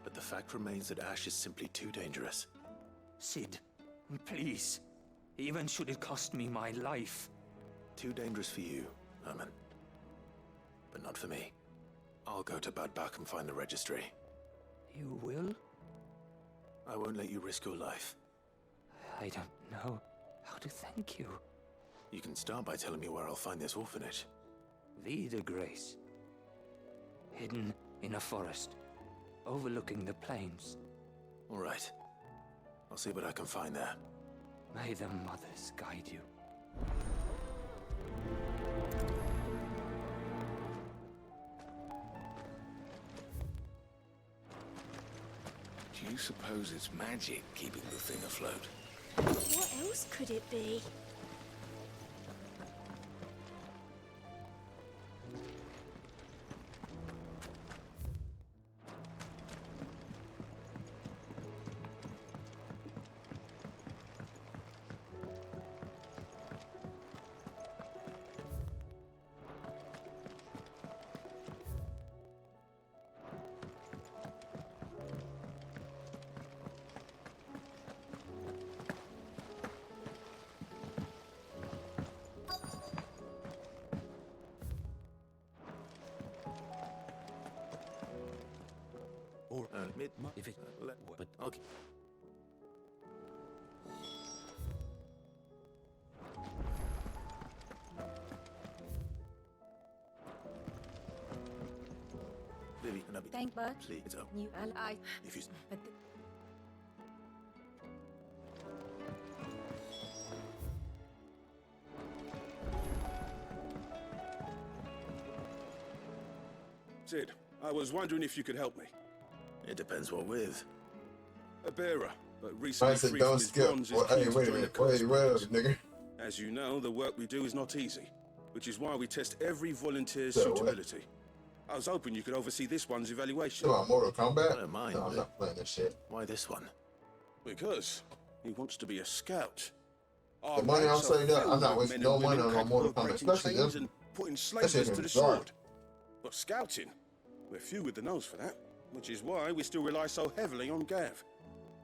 But the fact remains that Ash is simply too dangerous. Sid, please. Even should it cost me my life. Too dangerous for you, Herman. But not for me. I'll go to Badbach and find the registry. You will? I won't let you risk your life. I don't know how to thank you. You can start by telling me where I'll find this orphanage. Vida Grace. hidden in a forest, overlooking the plains. All right. I'll see what I can find there. May the mothers guide you. Do you suppose it's magic keeping the thing afloat? What else could it be? Or if it, but okay. Lily, and Thank God. please, it's up. You ally. If you. Sid, I was wondering if you could help me. It depends what with. A bearer, but recently I said freed don't from his skip. bonds is Well, keen hey, to wait a join the minute. cause. Wait a minute, nigga. As you know, the work we do is not easy, which is why we test every volunteer's So what? suitability. I was hoping you could oversee this one's evaluation. So, Mortal Kombat? I don't mind. No, I'm not playing this shit. Why this one? Because he wants to be a scout. The money I'm ranks are saving up, I'm filled not with wasting men no and money women on capable Mortal of Kombat, breaking especially chains them. and putting That slavers shit to the is dark. sword. But scouting, we're few with the nose for that, which is why we still rely so heavily on Gav.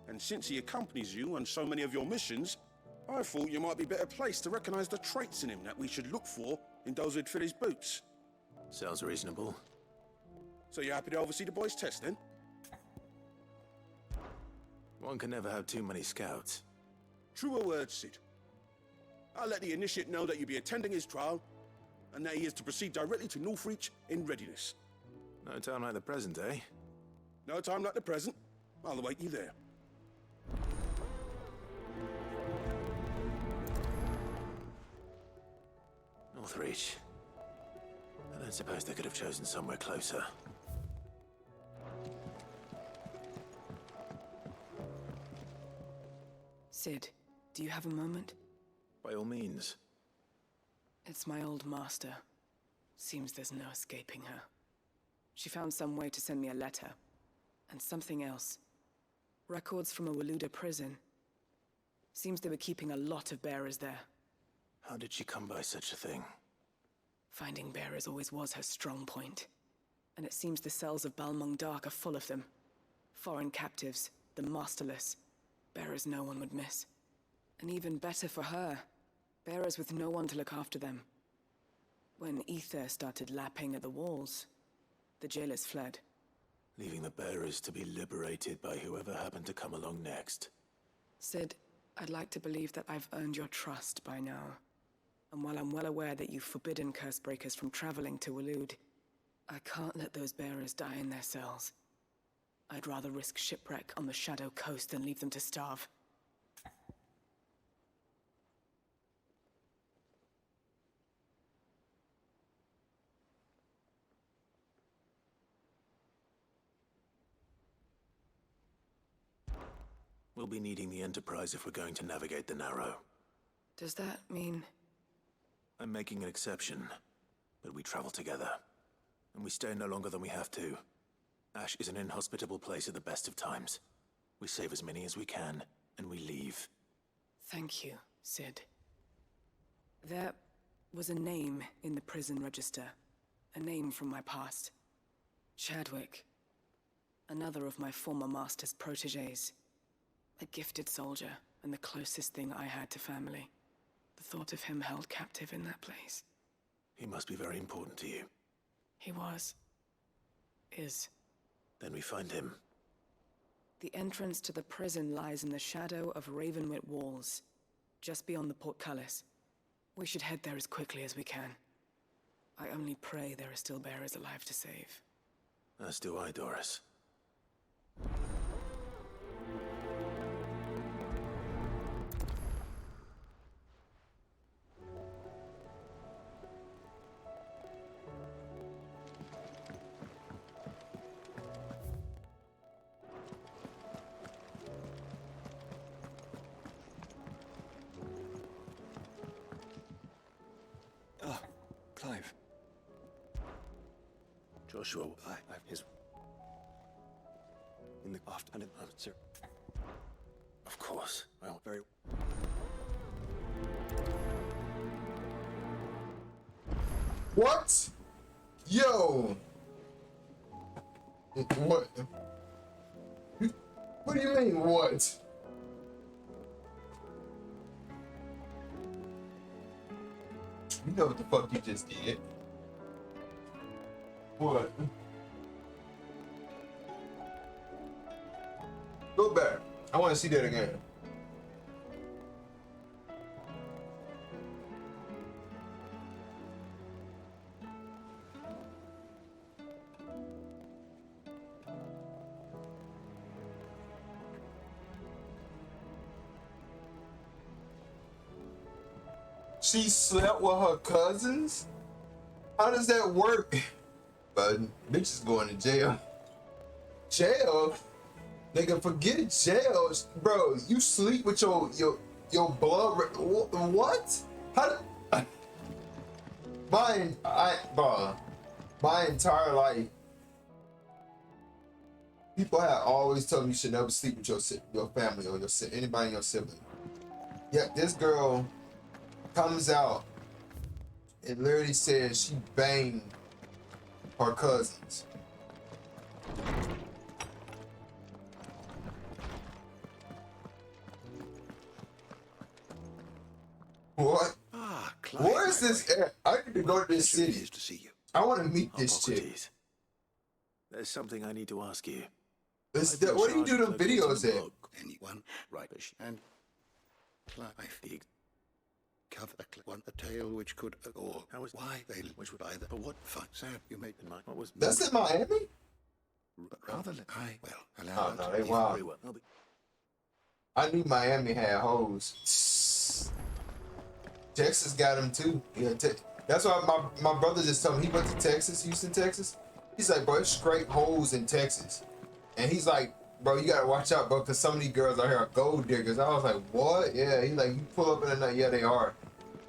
And since he accompanies you on so many of your missions, I thought you might be better placed to recognize the traits in him that we should look for in those who'd fill his boots. Sounds reasonable. So you're happy to oversee the boys' test, then? One can never have too many scouts. Truer words, Sid. I'll let the initiate know that you'll be attending his trial, and that he is to proceed directly to Northreach in readiness. No time like the present, eh? No time like the present. I'll await you there. Northreach. I don't suppose they could have chosen somewhere closer. Sid, do you have a moment? By all means. It's my old master. Seems there's no escaping her. She found some way to send me a letter. And something else. Records from a Waluda prison. Seems they were keeping a lot of bearers there. How did she come by such a thing? Finding bearers always was her strong point. And it seems the cells of Balmung Dark are full of them. Foreign captives, the masterless. Bearers no one would miss. And even better for her, bearers with no one to look after them. When ether started lapping at the walls, the jailers fled. Leaving the bearers to be liberated by whoever happened to come along next. Sid, I'd like to believe that I've earned your trust by now. And while I'm well aware that you've forbidden Cursebreakers from traveling to Waloed, I can't let those bearers die in their cells. I'd rather risk shipwreck on the Shadow Coast than leave them to starve. We'll be needing the Enterprise if we're going to navigate the Narrow. Does that mean... I'm making an exception, but we travel together. And we stay no longer than we have to. Ash is an inhospitable place at the best of times. We save as many as we can, and we leave. Thank you, Sid. There was a name in the prison register. A name from my past. Chadwick. Another of my former master's protégés. A gifted soldier, and the closest thing I had to family. The thought of him held captive in that place. He must be very important to you. He was. Is. Then we find him. The entrance to the prison lies in the shadow of Ravenwit Walls, just beyond the portcullis. We should head there as quickly as we can. I only pray there are still bearers alive to save. As do I, Doris. Oh, Clive. Joshua, his... In the aft and in sir. Of course. Well, very... What? Yo. What? What do you mean, what? You know what the fuck you just did. What? Go back. I want to see that again. She slept with her cousins? How does that work? But bitch is going to jail. Jail? Nigga, forget jail. Bro, you sleep with your blood. What? How my entire life, people have always told me you should never sleep with your family or anybody in your sibling. Yet this girl comes out and literally says she banged her cousins. What? Where is this at? I need to go to this city. To see you. I want to meet this chick. There's something I need to ask you. What do you do them videos at? Anyone, right, and Clive. Cover a tale which could, or why they which would either. But what fun, Sam, you made in mind? What was that's in Miami? But rather than allow. Oh no, they wild. I knew Miami had hoes. Texas got them too. Yeah, that's why my brother just told me he went to Texas, Houston, Texas. He's like, bro, it's straight hoes in Texas, and he's like, bro, you gotta watch out, bro, because some of these girls out here are gold diggers. I was like, what? Yeah, he's like, you pull up in the night. Yeah, they are.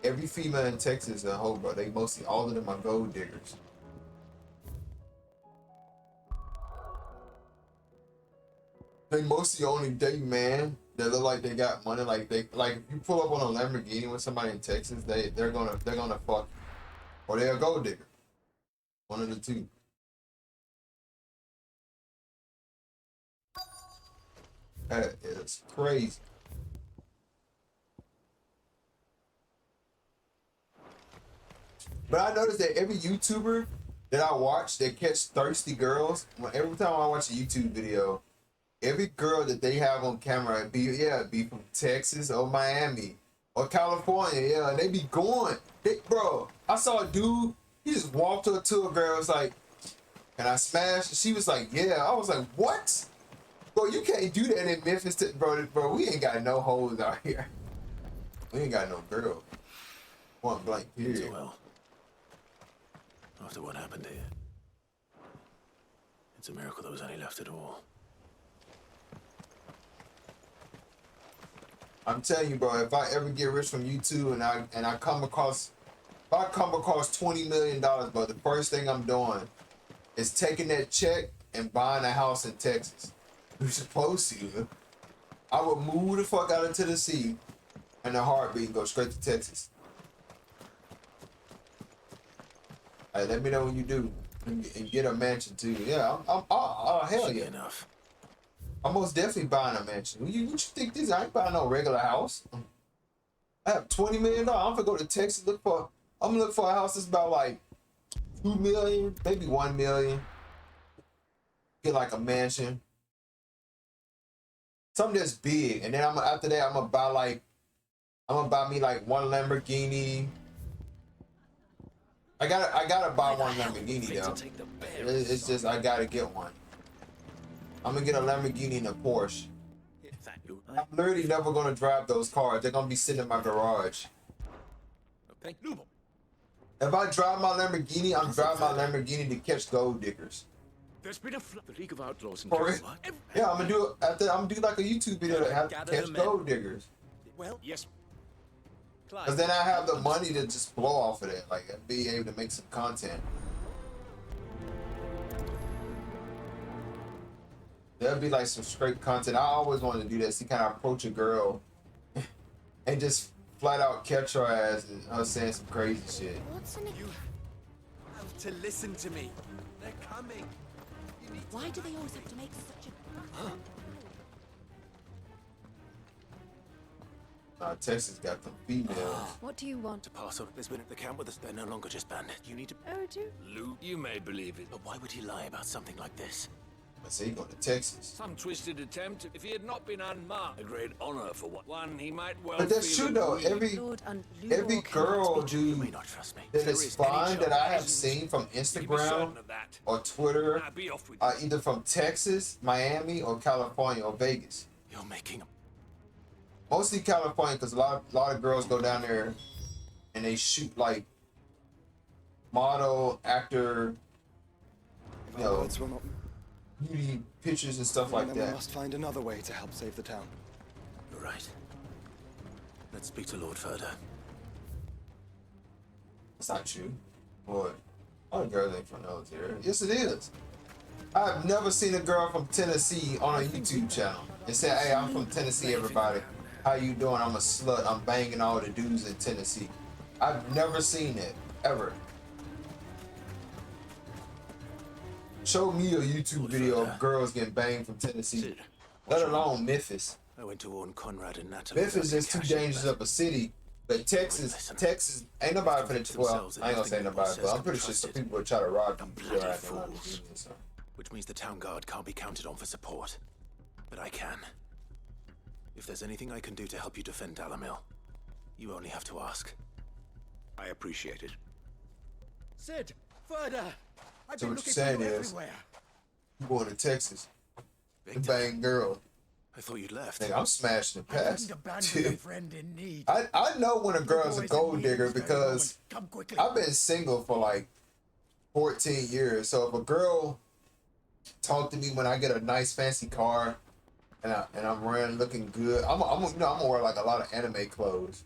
Every female in Texas is a hoe, bro. They mostly, all of them are gold diggers. They mostly only date man that look like they got money. Like if you pull up on a Lamborghini with somebody in Texas, they're gonna fuck, or they're a gold digger. One of the two. That is crazy. But I noticed that every YouTuber that I watch that catch thirsty girls, every time I watch a YouTube video, every girl that they have on camera be from Texas or Miami or California, yeah, and they be going. Bro, I saw a dude, he just walked up to a girl, was like, "Can I smash?" And she was like, "Yeah." I was like, "What?" Bro, you can't do that in Memphis, bro. We ain't got no hoes out here. We ain't got no girl. Point blank, period. Well, after what happened here, it's a miracle there was any left at all. I'm telling you, bro, if I ever get rich from YouTube and I come across, if I come across $20 million, bro, the first thing I'm doing is taking that check and buying a house in Texas. You're supposed to. I would move the fuck out into the sea in a heartbeat and go straight to Texas. Hey, let me know when you do and get a mansion too. Yeah, hell yeah. Enough. I'm most definitely buying a mansion. What you think this? I ain't buying no regular house. I have $20 million. I'm gonna go to Texas. I'm gonna look for a house that's about like $2 million, maybe $1 million. Get like a mansion. Something that's big, and then after that I'm gonna buy me like one Lamborghini, I gotta buy one Lamborghini though. It's just I gotta get one. I'm gonna get a Lamborghini and a Porsche. I'm literally never gonna drive those cars. They're gonna be sitting in my garage. If I drive my Lamborghini, I'm driving my Lamborghini to catch gold diggers. There's been the League of Outlaws and Yeah, I'm gonna do it after. I'm gonna do like a YouTube video to have to catch gold diggers. Well, yes. Cause then I have the money to just blow off of that, like be able to make some content. There'll be like some straight content. I always wanted to do this. You kind of approach a girl and just flat out catch her ass and her saying some crazy shit. You have to listen to me. They're coming. Why do they always have to make such a... Texas got the females. What do you want? To pass on. There's been at the camp with us. They're no longer just bandits. You need to... Oh, do? Luke, you may believe it, but why would he lie about something like this? I say he going to Texas. Some twisted attempt. If he had not been unmarked, a great honor for one he might well. But that's true though. Every girl dude that is fine that I have seen from Instagram or Twitter, either from Texas, Miami, or California or Vegas. You're making mostly California because a lot of girls go down there and they shoot like model, actor, you know, beauty pictures and stuff like that. We must find another way to help save the town. You're right. Let's speak to Lord Furder. That's not true. Boy, all the girls ain't from those areas. Yes, it is. I've never seen a girl from Tennessee on a YouTube channel and say, "Hey, I'm from Tennessee, everybody. How you doing? I'm a slut. I'm banging all the dudes in Tennessee." I've never seen it, ever. Show me a YouTube video of girls getting banged from Tennessee, let alone Memphis. I went to warn Conrad and Natalie. Memphis is too dangerous of a city, but Texas ain't nobody finna. Well, I ain't gonna say nobody, but I'm pretty sure some people will try to rob you. Which means the town guard can't be counted on for support, but I can. If there's anything I can do to help you defend Dalamil, you only have to ask. I appreciate it. Sid, further. I've So been what looking you're for saying you is, everywhere. you going to Texas and bang girls. I thought you'd left. Nigga, I'm smashing the I past. couldn't abandon a friend in need. I know when a girl's a gold digger because I've been single for like 14 years. So if a girl talk to me when I get a nice fancy car and I'm wearing looking good, I'm gonna wear like a lot of anime clothes,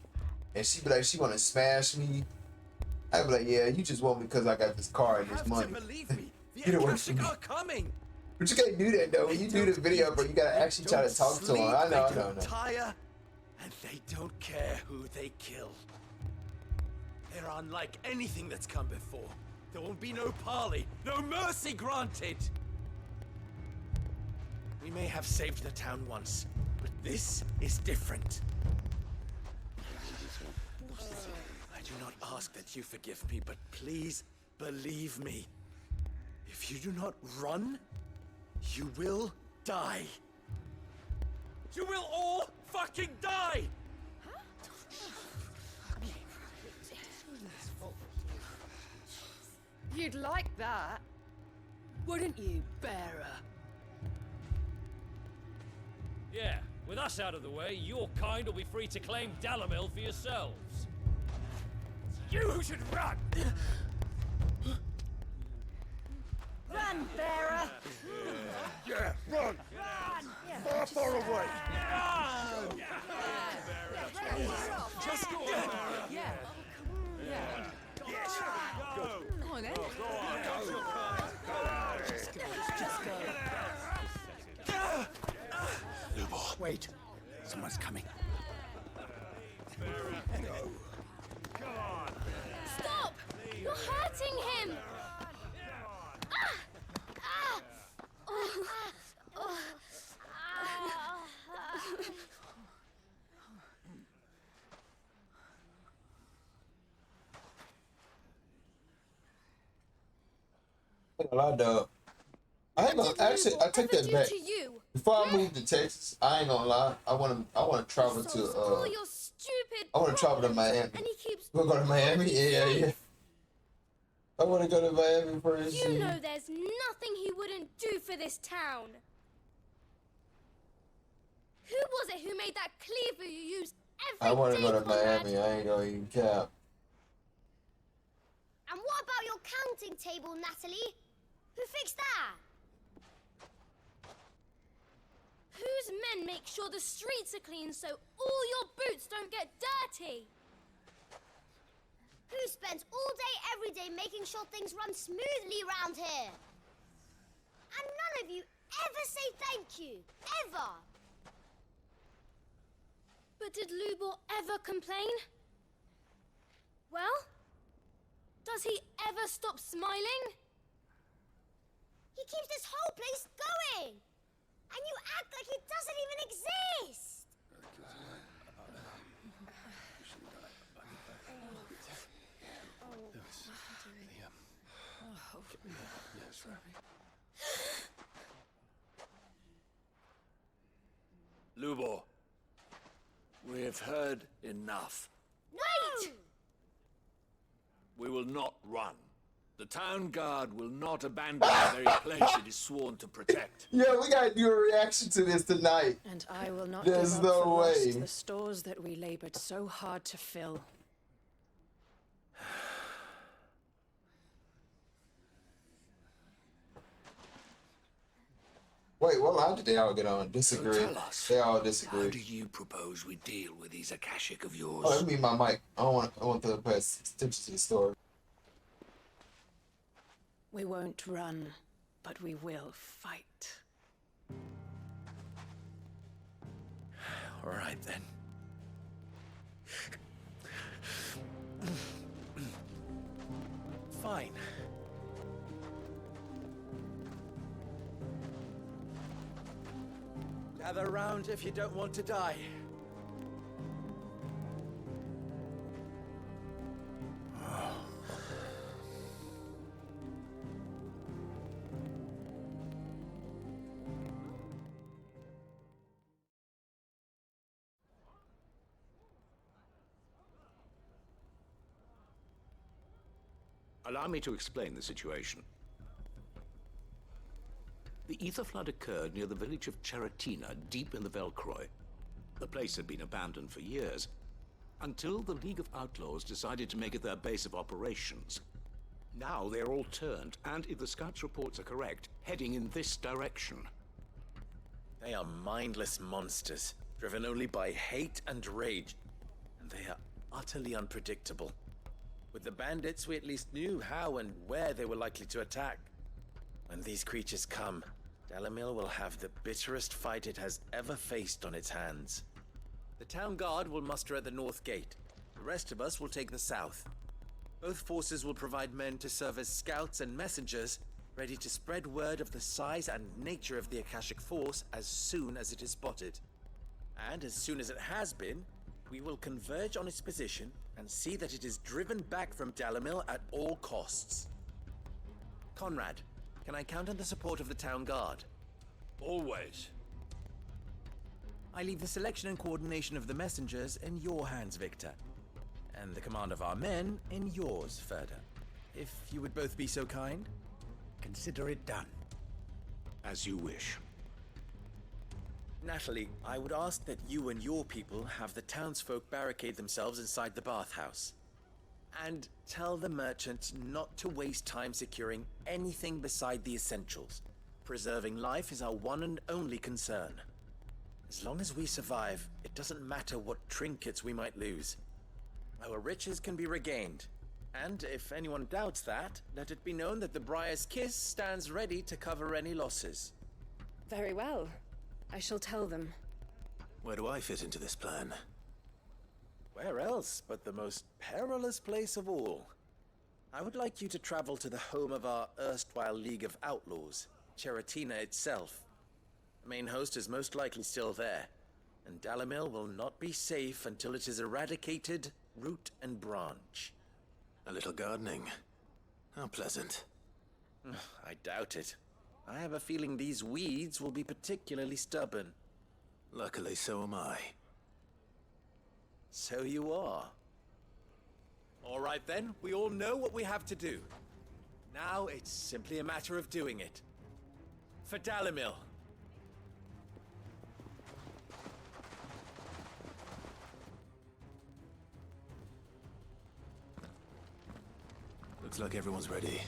and she be like, she wanna smash me. I'd be like, yeah, you just want me because I got this car and this money. Believe me, the Get away from me. are coming. But you can't do that though. When you do the video, bro, you gotta actually try to talk to her. I know. Tire, and they don't care who they kill. They're unlike anything that's come before. There will be no parley, no mercy granted. We may have saved the town once, but this is different. I do not ask that you forgive me, but please believe me. If you do not run, you will die. You will all fucking die! You'd like that, wouldn't you, bearer? Yeah, with us out of the way, your kind will be free to claim Dalamil for yourselves. You should run! Run, bearer! Yeah, run! Far, far away! Just go on, yeah. Yes! Go! Come on, then. Lubor. Wait, someone's coming. Stop! You're hurting him! I ain't gonna actually. I take that back. Before I move to Texas, I ain't gonna lie. I wanna travel to I wanna travel to Miami. We'll go to Miami. Yeah. I want to go to Miami for his You know there's nothing he wouldn't do for this town. Who was it who made that cleaver you use every I want to day, go to Conrad? Miami. I ain't gonna even cap. And what about your counting table, Natalie? Who fixed that? Whose men make sure the streets are clean so all your boots don't get dirty? Who spends all day every day making sure things run smoothly round here? And none of you ever say thank you. Ever. But did Lubor ever complain? Well, does he ever stop smiling? He keeps this whole place going. And you act like it doesn't even exist. Lubor, we have heard enough. Wait! We will not run. The town guard will not abandon the very place it is sworn to protect. Yeah, we gotta do a reaction to this tonight. And I will not There's give up no for way. lost the stores that we labored so hard to fill. Wait, well, how did they all get on? Disagree. So tell us, They all disagree. how do you propose we deal with these Akashic of yours? Oh, let me mute my mic. I want to pay attention to the story. We won't run, but we will fight. All right, then. Fine. Gather round if you don't want to die. Allow me to explain the situation. The ether flood occurred near the village of Cheratina, deep in the Velcroy. The place had been abandoned for years, until the League of Outlaws decided to make it their base of operations. Now they're all turned, and if the scouts' reports are correct, heading in this direction. They are mindless monsters, driven only by hate and rage, and they are utterly unpredictable. With the bandits, we at least knew how and where they were likely to attack. When these creatures come, Dalamil will have the bitterest fight it has ever faced on its hands. The town guard will muster at the north gate. The rest of us will take the south. Both forces will provide men to serve as scouts and messengers, ready to spread word of the size and nature of the Akashic force as soon as it is spotted. And as soon as it has been, we will converge on its position and see that it is driven back from Dalamil at all costs. Conrad, can I count on the support of the town guard? Always. I leave the selection and coordination of the messengers in your hands, Victor. And the command of our men in yours, Ferda. If you would both be so kind. Consider it done. As you wish. Natalie, I would ask that you and your people have the townsfolk barricade themselves inside the bathhouse. And tell the merchants not to waste time securing anything beside the essentials. Preserving life is our one and only concern. As long as we survive, it doesn't matter what trinkets we might lose. Our riches can be regained. And if anyone doubts that, let it be known that the Briar's Kiss stands ready to cover any losses. Very well. I shall tell them. Where do I fit into this plan? Where else but the most perilous place of all? I would like you to travel to the home of our erstwhile League of Outlaws, Cheratina itself. The main host is most likely still there, and Dalamil will not be safe until it is eradicated, root and branch. A little gardening. How pleasant. I doubt it. I have a feeling these weeds will be particularly stubborn. Luckily, so am I. So you are. All right then, we all know what we have to do. Now it's simply a matter of doing it. For Dalimil. Looks like everyone's ready.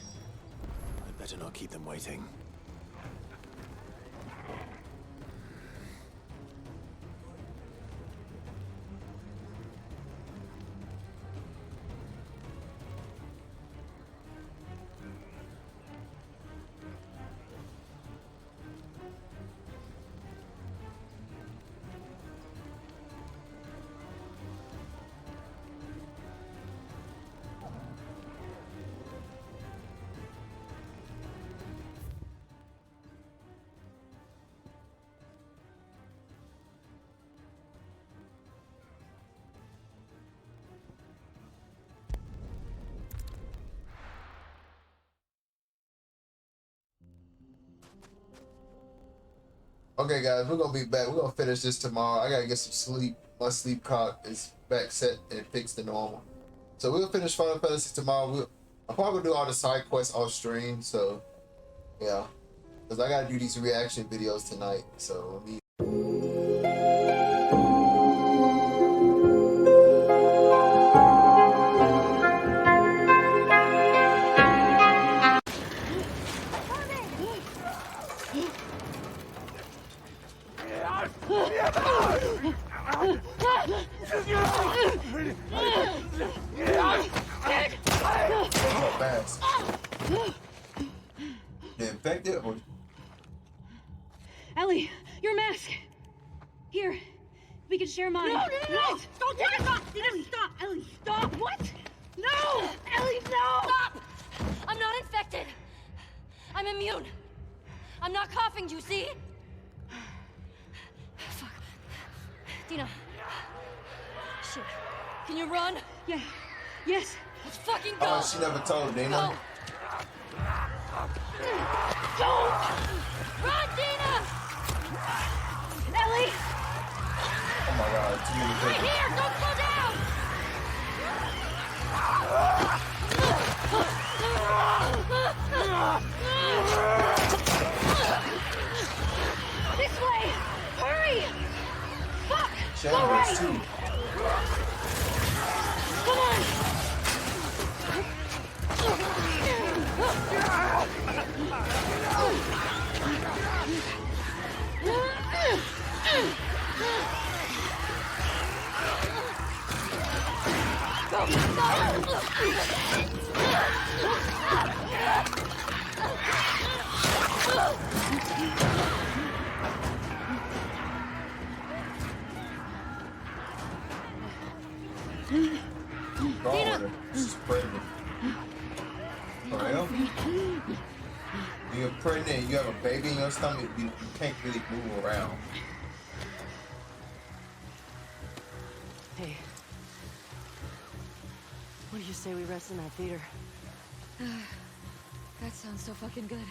I'd better not keep them waiting. Okay, guys, we're gonna be back. We're gonna finish this tomorrow. I gotta get some sleep. My sleep clock is back set and fixed to normal. So we'll finish Final Fantasy tomorrow. I'm probably gonna do all the side quests off stream. So yeah, because I gotta do these reaction videos tonight. So let me. Fast. The infected or Ellie, your mask. Here, we can share mine. No! Don't take it off! Stop! Ellie, stop! What? No! Ellie, no! Stop! I'm not infected. I'm immune. I'm not coughing, do you see? Fuck. Dina. Shit. Can you run? Yeah. Yes. Let's fucking go! Oh, she never told Dina. Go. Don't! Run, Dina! Ellie! Oh my god, too many Right people. here! Don't slow down! This way! Hurry! Fuck! Go Shadows right! too. Come on! Dina. She's pregnant. For real? When you're pregnant, you have a baby in your stomach, you can't really move around. Hey. What do you say we rest in that theater? That sounds so fucking good.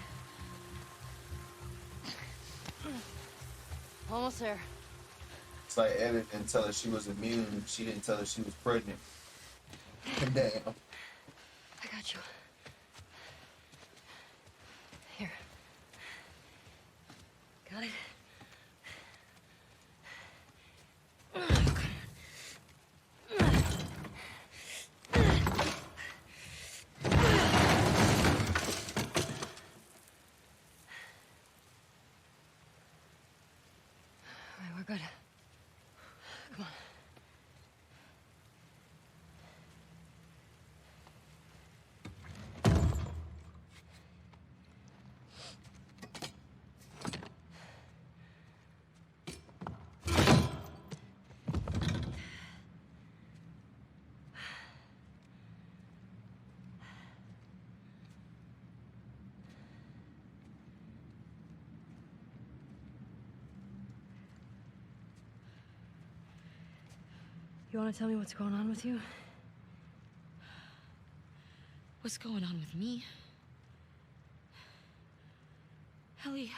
Almost there. It's like Evan didn't tell her she was immune. She didn't tell her she was pregnant. Damn. I got you. Here. Got it? We're good. Come on. You want to tell me what's going on with you? What's going on with me? Ellie,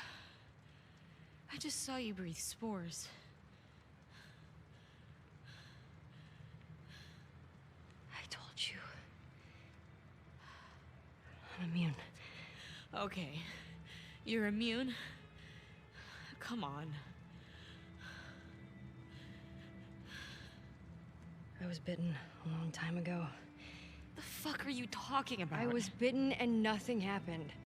I just saw you breathe spores. I told you. I'm immune. Okay. You're immune? Come on. I was bitten a long time ago. The fuck are you talking about? I was bitten and nothing happened.